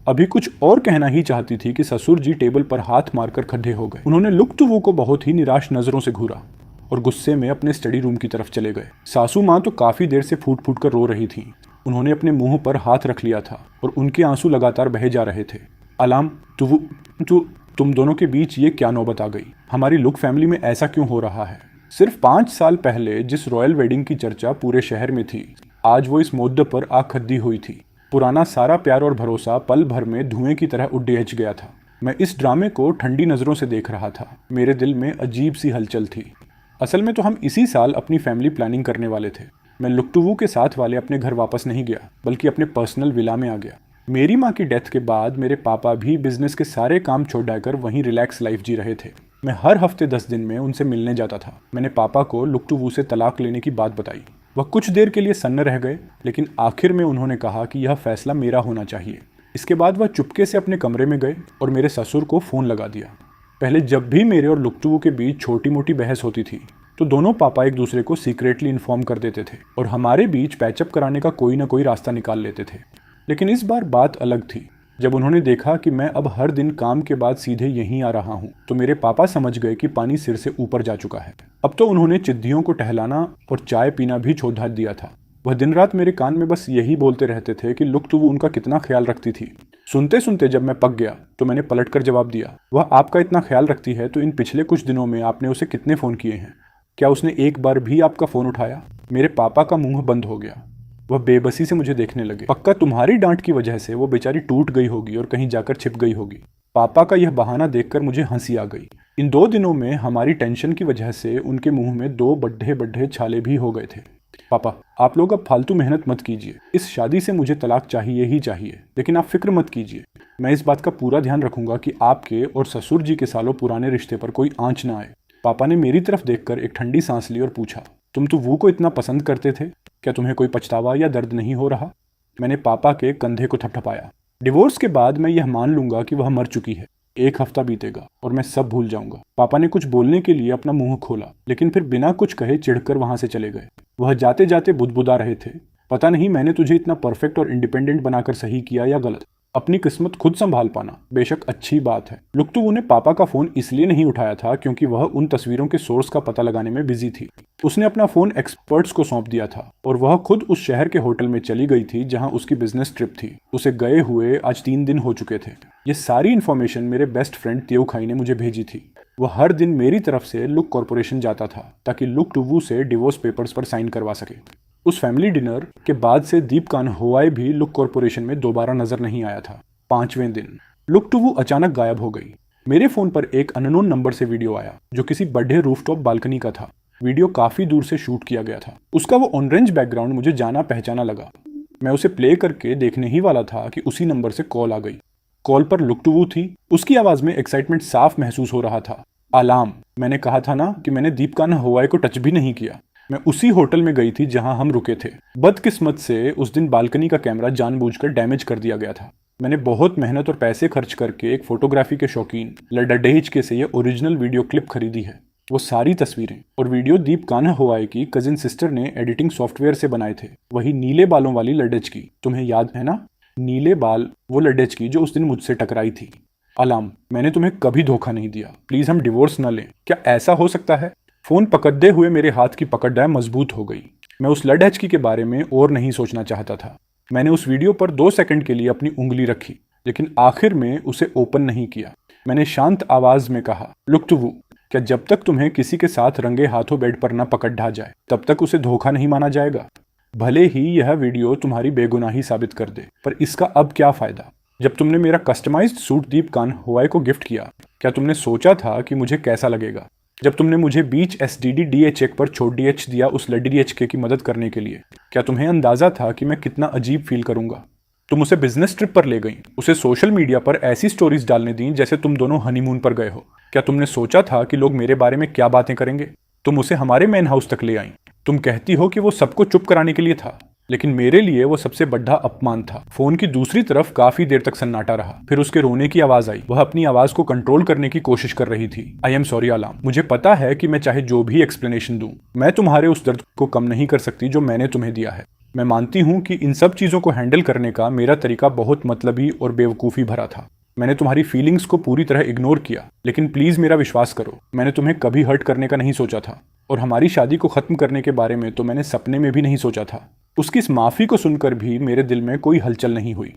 अभी कुछ और कहना ही चाहती थी कि ससुर जी टेबल पर हाथ मारकर खड्डे हो गए। उन्होंने लुक टुवू को बहुत ही निराश नजरों से घूरा और गुस्से में अपने स्टडी रूम की तरफ चले गए। सासू माँ तो काफी देर से फूट फूट कर रो रही थी। उन्होंने अपने मुंह पर हाथ रख लिया था और उनके आंसू लगातार बहे जा रहे थे। अलाम, तुम दोनों के बीच ये क्या नौबत आ गई? हमारी लुक फैमिली में ऐसा क्यों हो रहा है? सिर्फ 5 साल पहले जिस रॉयल वेडिंग की चर्चा पूरे शहर में थी, आज वो इस मुद्दे पर आखद्दी हुई थी। पुराना सारा प्यार और भरोसा पल भर में धुएं की तरह उड़ेच गया था। मैं इस ड्रामे को ठंडी नज़रों से देख रहा था। मेरे दिल में अजीब सी हलचल थी। असल में तो हम इसी साल अपनी फैमिली प्लानिंग करने वाले थे। मैं लुक्टुवू के साथ वाले अपने घर वापस नहीं गया, बल्कि अपने पर्सनल विला में आ गया। मेरी माँ की डेथ के बाद मेरे पापा भी बिजनेस के सारे काम छोड़ डालकर वहीं रिलैक्स लाइफ जी रहे थे। मैं हर हफ्ते 10 दिन में उनसे मिलने जाता था। मैंने पापा को लुक्टुवू से तलाक लेने की बात बताई। वह कुछ देर के लिए सन्न रह गए, लेकिन आखिर में उन्होंने कहा कि यह फैसला मेरा होना चाहिए। इसके बाद वह चुपके से अपने कमरे में गए और मेरे ससुर को फ़ोन लगा दिया। पहले जब भी मेरे और लुक्टुवू के बीच छोटी मोटी बहस होती थी तो दोनों पापा एक दूसरे को सीक्रेटली इन्फॉर्म कर देते थे और हमारे बीच पैचअप कराने का कोई ना कोई रास्ता निकाल लेते थे। लेकिन इस बार बात अलग थी। जब उन्होंने देखा कि मैं अब हर दिन काम के बाद सीधे यहीं आ रहा हूँ तो मेरे पापा समझ गए कि पानी सिर से ऊपर जा चुका है। अब तो उन्होंने चिद्धियों को टहलाना और चाय पीना भी छोड़ दिया था। वह दिन रात मेरे कान में बस यही बोलते रहते थे कि लुक्टुवू उनका कितना ख्याल रखती थी। सुनते सुनते जब मैं पक गया तो मैंने पलटकर जवाब दिया, वह आपका इतना ख्याल रखती है तो इन पिछले कुछ दिनों में आपने उसे कितने फ़ोन किए हैं? क्या उसने एक बार भी आपका फ़ोन उठाया? मेरे पापा का मुंह बंद हो गया। वह बेबसी से मुझे देखने लगे। पक्का तुम्हारी डांट की वजह से वो बेचारी टूट गई होगी और कहीं जाकर छिप गई होगी। पापा का यह बहाना देखकर मुझे हंसी आ गई। इन 2 दिनों में हमारी टेंशन की वजह से उनके मुंह में 2 बड्ढे बड्ढे छाले भी हो गए थे। पापा, आप लोग अब फालतू मेहनत मत कीजिए। इस शादी से मुझे तलाक चाहिए ही चाहिए, लेकिन आप फिक्र मत कीजिए। मैं इस बात का पूरा ध्यान रखूंगा कि आपके और ससुर जी के सालों पुराने रिश्ते पर कोई आंच ना आए। पापा ने मेरी तरफ देखकर एक ठंडी सांस ली और पूछा, तुम तो वो को इतना पसंद करते थे, क्या तुम्हें कोई पछतावा या दर्द नहीं हो रहा? मैंने पापा के कंधे को थपथपाया। डिवोर्स के बाद मैं यह मान लूंगा कि वह मर चुकी है। 1 हफ्ता बीतेगा और मैं सब भूल जाऊंगा। पापा ने कुछ बोलने के लिए अपना मुंह खोला, लेकिन फिर बिना कुछ कहे चिढ़कर वहां से चले गए। वह जाते जाते बुदबुदा रहे थे, पता नहीं मैंने तुझे इतना परफेक्ट और इंडिपेंडेंट बनाकर सही किया या गलत। अपनी किस्मत खुद संभाल पाना बेशक अच्छी बात है। लुक्टुवू ने पापा का फोन इसलिए नहीं उठाया था क्योंकि वह उन तस्वीरों के सोर्स का पता लगाने में बिजी थी। उसने अपना फोन एक्सपर्ट्स को सौंप दिया था और वह खुद उस शहर के होटल में चली गई थी जहां उसकी बिजनेस ट्रिप थी। उसे गए हुए आज 3 दिन हो चुके थे। ये सारी इन्फॉर्मेशन मेरे बेस्ट फ्रेंड तेऊ खाई ने मुझे भेजी थी। वह हर दिन मेरी तरफ से लुक कॉरपोरेशन जाता था ताकि लुक्टुवू से डिवोर्स पेपर्स पर साइन करवा सके। उस फैमिली डिनर के बाद से दीप कान्होआए भी लुक कॉरपोरेशन में दोबारा नजर नहीं आया था। 5वें दिन लुक्टुवू अचानक गायब हो गई। मेरे फोन पर एक अननोन नंबर से वीडियो आया जो किसी बड़े रूफटॉप बालकनी का था। वीडियो काफी दूर से शूट किया गया था। उसका वो ऑरेंज बैकग्राउंड मुझे जाना पहचाना लगा। मैं उसे प्ले करके देखने ही वाला था कि उसी नंबर से कॉल आ गई। कॉल पर लुक्टुवू थी। उसकी आवाज में एक्साइटमेंट साफ महसूस हो रहा था। अलार्म, मैंने कहा था ना कि मैंने दीप कान्होआए को टच भी नहीं किया। मैं उसी होटल में गई थी जहां हम रुके थे। बदकिस्मत से उस दिन बालकनी का कैमरा जानबूझकर डैमेज कर दिया गया था। मैंने बहुत मेहनत और पैसे खर्च करके एक फोटोग्राफी के शौकीन लडडेहिचके से ये ओरिजिनल वीडियो क्लिप खरीदी है। वो सारी तस्वीरें और वीडियो दीप कान्हा हुआए की कजिन सिस्टर ने एडिटिंग सॉफ्टवेयर से बनाए थे। वही नीले बालों वाली लड्डेचकी, तुम्हें याद है ना? नीले बाल वो लड्डेचकी जो उस दिन मुझसे टकराई थी। अलाम, मैंने तुम्हें कभी धोखा नहीं दिया। प्लीज हम डिवोर्स न लें। क्या ऐसा हो सकता है? फोन पकड़ते हुए मेरे हाथ की पकड़ मजबूत हो गई। मैं उस लड्डेचकी के बारे में और नहीं सोचना चाहता था। मैंने उस वीडियो पर 2 सेकंड के लिए अपनी उंगली रखी, लेकिन आखिर में उसे ओपन नहीं किया। मैंने शांत आवाज में कहा, लुक टू वू, क्या जब तक तुम्हें किसी के साथ रंगे हाथों बेड पर न पकड़ ढा जाए तब तक उसे धोखा नहीं माना जाएगा? भले ही यह वीडियो तुम्हारी बेगुनाही साबित कर दे, पर इसका अब क्या फायदा? जब तुमने मेरा कस्टमाइज्ड सूट दीप कान्हा हुआए को गिफ्ट किया, क्या तुमने सोचा था कि मुझे कैसा लगेगा? जब तुमने मुझे बीच STD DA चेक पर छोड़ DH दिया उस LDHK की मदद करने के लिए, क्या तुम्हें अंदाजा था कि मैं कितना अजीब फील करूंगा? तुम उसे बिजनेस ट्रिप पर ले गई, उसे सोशल मीडिया पर ऐसी स्टोरीज डालने दी जैसे तुम दोनों हनीमून पर गए हो। क्या तुमने सोचा था कि लोग मेरे बारे में क्या बातें करेंगे? तुम उसे हमारे मेन हाउस तक ले आई। तुम कहती हो कि वो सबको चुप कराने के लिए था, लेकिन मेरे लिए वो सबसे बड़ा अपमान था। फोन की दूसरी तरफ काफी देर तक सन्नाटा रहा। फिर उसके रोने की आवाज आई। वह अपनी आवाज को कंट्रोल करने की कोशिश कर रही थी। आई एम सॉरी अलाम, मुझे पता है कि मैं चाहे जो भी एक्सप्लेनेशन दूं, मैं तुम्हारे उस दर्द को कम नहीं कर सकती जो मैंने तुम्हें दिया है। मैं मानती हूं कि इन सब चीजों को हैंडल करने का मेरा तरीका बहुत मतलबी और बेवकूफ़ी भरा था। मैंने तुम्हारी फीलिंग्स को पूरी तरह इग्नोर किया, लेकिन प्लीज मेरा विश्वास करो, मैंने तुम्हें कभी हर्ट करने का नहीं सोचा था। और हमारी शादी को खत्म करने के बारे में तो मैंने सपने में भी नहीं सोचा था। उसकी इस माफी को सुनकर भी मेरे दिल में कोई हलचल नहीं हुई।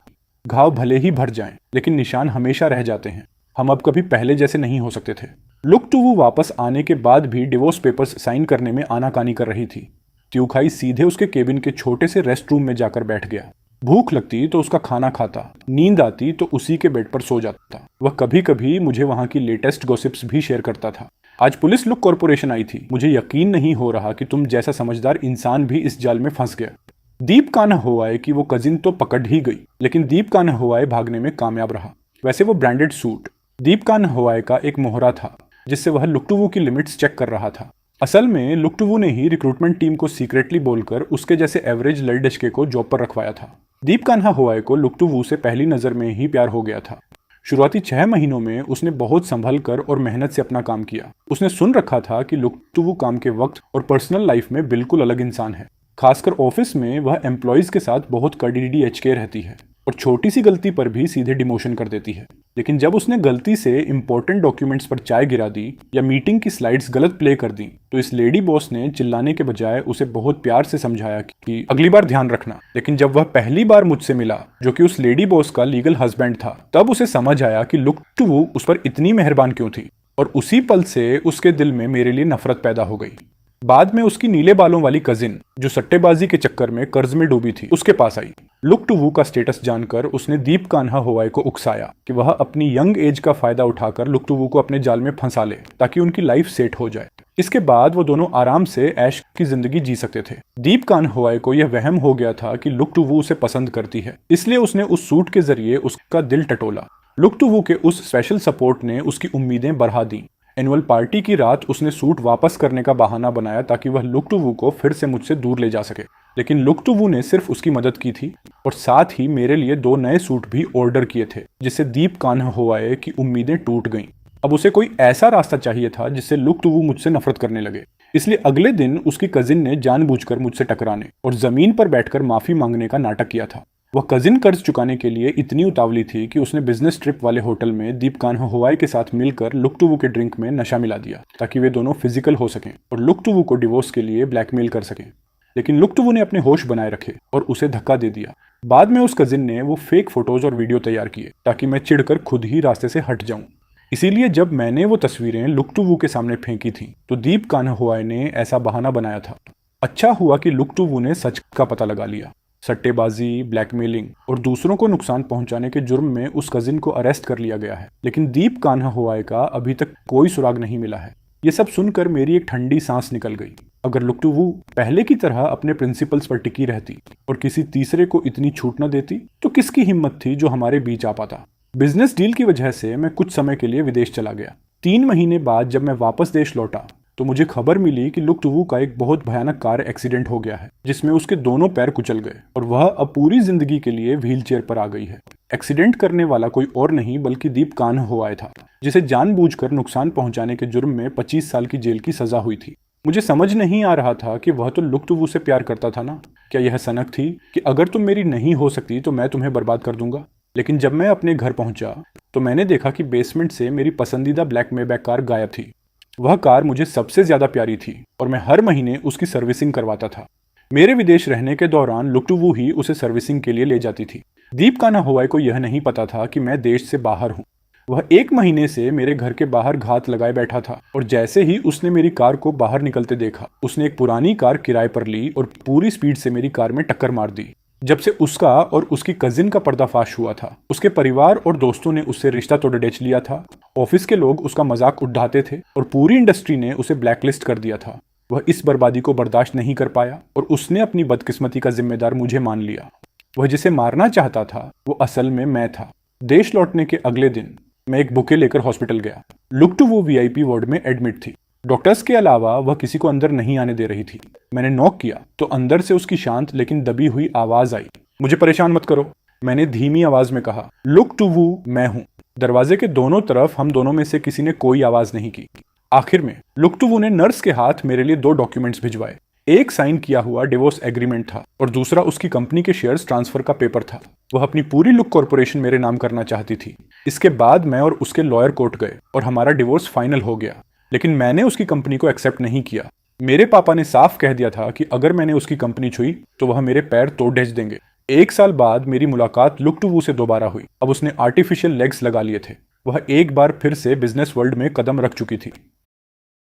घाव भले ही भर जाएं, लेकिन निशान हमेशा रह जाते हैं। हम अब कभी पहले जैसे नहीं हो सकते थे। लुक टू वू वापस आने के बाद भी डिवोर्स पेपर्स साइन करने में आनाकानी कर रही थी। त्यूखाई सीधे उसके केबिन के छोटे से रेस्ट रूम में जाकर बैठ गया। भूख लगती तो उसका खाना खाता, नींद आती तो उसी के बेड पर सो जाता। वह कभी कभी मुझे वहां की लेटेस्ट गॉसिप्स भी शेयर करता था। आज पुलिस लुक कॉर्पोरेशन आई थी। मुझे यकीन नहीं हो रहा कि तुम जैसा समझदार इंसान भी इस जाल में फंस गया। दीप कान्हा हुआए कि वो कजिन तो पकड़ ही गई, लेकिन दीप कान्हा हुआए भागने में कामयाब रहा। वैसे वो ब्रांडेड सूट दीप कान्हा हुआए का एक मोहरा था, जिससे वह लुक्टुवू की लिमिट्स चेक कर रहा था। असल में लुक्टुवू ने ही रिक्रूटमेंट टीम को सीक्रेटली बोलकर उसके जैसे एवरेज लड़के को जॉब पर रखवाया था। दीप कान्हा हुआए को लुक्टुवू से पहली नजर में ही प्यार हो गया था। शुरुआती 6 महीनों में उसने बहुत संभल कर और मेहनत से अपना काम किया। उसने सुन रखा था कि लुक्टुवू काम के वक्त और पर्सनल लाइफ में बिल्कुल अलग इंसान है। खासकर ऑफिस में वह एम्प्लॉयज के साथ बहुत कड़ी DHK रहती है और छोटी सी गलती पर भी सीधे डिमोशन कर देती है। लेकिन जब उसने गलती से इंपॉर्टेंट डॉक्यूमेंट्स पर चाय गिरा दी या मीटिंग की स्लाइड्स गलत प्ले कर दी, तो इस लेडी बॉस ने चिल्लाने के बजाय उसे बहुत प्यार से समझाया कि अगली बार ध्यान रखना। लेकिन जब वह पहली बार मुझसे मिला, जो कि उस लेडी बॉस का लीगल हस्बैंड था, तब उसे समझ आया कि लुक्टुवू उस पर इतनी मेहरबान क्यों थी। और उसी पल से उसके दिल में मेरे लिए नफरत पैदा हो गई। बाद में उसकी नीले बालों वाली कजिन, जो सट्टेबाजी के चक्कर में कर्ज में डूबी थी, उसके पास आई। लुक्टुवू का स्टेटस जानकर उसने दीप कान्हा हुआए को उकसाया कि वह अपनी यंग एज का फायदा उठाकर लुक्टुवू को अपने जाल में फंसा ले, ताकि उनकी लाइफ सेट हो जाए। इसके बाद वो दोनों आराम से ऐश की जिंदगी जी सकते थे। दीप कान्हा हुआए को यह वहम हो गया था कि लुक्टुवू उसे पसंद करती है, इसलिए उसने उस सूट के जरिए उसका दिल टटोला। लुक्टुवू के उस स्पेशल सपोर्ट ने उसकी उम्मीदें बढ़ा दी। एनुअल पार्टी की रात उसने सूट वापस करने का बहाना बनाया ताकि वह लुक्टुवू को फिर से मुझसे दूर ले जा सके। लेकिन लुक्टुवू ने सिर्फ उसकी मदद की थी और साथ ही मेरे लिए 2 नए सूट भी ऑर्डर किए थे, जिससे दीप कान्हा हुआए की उम्मीदें टूट गईं। अब उसे कोई ऐसा रास्ता चाहिए था जिससे लुक्टुवू मुझसे नफरत करने लगे। इसलिए अगले दिन उसकी कजिन ने जानबूझकर मुझसे टकराने और जमीन पर बैठकर माफी मांगने का नाटक किया था। वह कजिन कर्ज चुकाने के लिए इतनी उतावली थी कि उसने बिजनेस ट्रिप वाले होटल में दीप कान्हा हुआए के साथ मिलकर लुक्टुवू के ड्रिंक में नशा मिला दिया, ताकि वे दोनों फिजिकल हो सकें और लुक्टुवू को डिवोर्स के लिए ब्लैकमेल कर सकें। लेकिन लुक्टुवू ने अपने होश बनाए रखे और उसे धक्का दे दिया। बाद में उस कजिन ने वो फेक फोटोज और वीडियो तैयार किए ताकि मैं चिढ़कर खुद ही रास्ते से हट जाऊं। इसीलिए जब मैंने वो तस्वीरें लुक्टुवू के सामने फेंकी थी, तो दीप कान्हा हुआए ने ऐसा बहाना बनाया था। अच्छा हुआ कि लुक्टुवू ने सच का पता लगा लिया। सट्टेबाजी, ब्लैकमेलिंग और दूसरों को नुकसान पहुंचाने के जुर्म में उस कजिन को अरेस्ट कर लिया गया है। लेकिन दीप कान्हा हुआए का अभी तक कोई सुराग नहीं मिला है। ये सब सुनकर मेरी एक ठंडी सांस निकल गई। अगर लुक्टुवू पहले की तरह अपने प्रिंसिपल्स पर टिकी रहती और किसी तीसरे को इतनी छूट न देती, तो किसकी हिम्मत थी जो हमारे बीच आ पाता। बिजनेस डील की वजह से मैं कुछ समय के लिए विदेश चला गया। 3 महीने बाद जब मैं वापस देश लौटा, तो मुझे खबर मिली कि लुक टुवू का एक बहुत भयानक कार एक्सीडेंट हो गया है, जिसमें उसके दोनों पैर कुचल गए और वह अब पूरी जिंदगी के लिए व्हील चेयर पर आ गई है। एक्सीडेंट करने वाला कोई और नहीं बल्कि दीप कान्ह हुआ था, जिसे जानबूझकर नुकसान पहुंचाने के जुर्म में 25 साल की जेल की सजा हुई थी। मुझे समझ नहीं आ रहा था कि वह तो लुक टुवू से प्यार करता था ना। क्या यह सनक थी कि अगर तुम मेरी नहीं हो सकती तो मैं तुम्हें बर्बाद कर दूंगा। लेकिन जब मैं अपने घर पहुंचा तो मैंने देखा कि बेसमेंट से मेरी पसंदीदा ब्लैक मेबैक कार गायब थी। वह कार मुझे सबसे ज्यादा प्यारी थी और मैं हर महीने उसकी सर्विसिंग करवाता था। मेरे विदेश रहने के दौरान लुक टुवू ही उसे सर्विसिंग के लिए ले जाती थी। दीप कान्हा हुआई को यह नहीं पता था कि मैं देश से बाहर हूँ। वह 1 महीने से मेरे घर के बाहर घात लगाए बैठा था और जैसे ही उसने मेरी कार को बाहर निकलते देखा, उसने एक पुरानी कार किराए पर ली और पूरी स्पीड से मेरी कार में टक्कर मार दी। जब से उसका और उसकी कजिन का पर्दाफाश हुआ था, उसके परिवार और दोस्तों ने उससे रिश्ता तोड़ेच लिया था। ऑफिस के लोग उसका मजाक उड़ाते थे और पूरी इंडस्ट्री ने उसे ब्लैकलिस्ट कर दिया था। वह इस बर्बादी को बर्दाश्त नहीं कर पाया और उसने अपनी बदकिस्मती का जिम्मेदार मुझे मान लिया। वह जिसे मारना चाहता था वो असल में मैं था। देश लौटने के अगले दिन मैं एक बुके लेकर हॉस्पिटल गया। लुक टुवू वीआईपी वार्ड में एडमिट थी। डॉक्टर्स के अलावा वह किसी को अंदर नहीं आने दे रही थी। मैंने नॉक किया तो अंदर से उसकी शांत लेकिन दबी हुई आवाज आई। मुझे परेशान मत करो, मैंने धीमी आवाज में कहा। लुक टुवू मैं हूं। दरवाजे के दोनों तरफ हम दोनों में से किसी ने कोई आवाज नहीं की। आखिर में लुक टुवू ने नर्स के हाथ मेरे लिए 2 डॉक्यूमेंट्स भिजवाए। एक साइन किया हुआ डिवोर्स एग्रीमेंट था और दूसरा उसकी कंपनी के शेयर्स ट्रांसफर का पेपर था। वह अपनी पूरी लुक कॉर्पोरेशन मेरे नाम करना चाहती थी। इसके बाद मैं और उसके लॉयर कोर्ट गए और हमारा डिवोर्स फाइनल हो गया। लेकिन मैंने उसकी कंपनी को एक्सेप्ट नहीं किया। मेरे पापा ने साफ कह दिया था कि अगर मैंने उसकी कंपनी छुई तो वह मेरे पैर तोड़ ढेच देंगे। 1 साल बाद मेरी मुलाकात लुक टुवू से दोबारा हुई। अब उसने आर्टिफिशियल लेग्स लगा लिए थे। वह एक बार फिर से बिजनेस वर्ल्ड में कदम रख चुकी थी।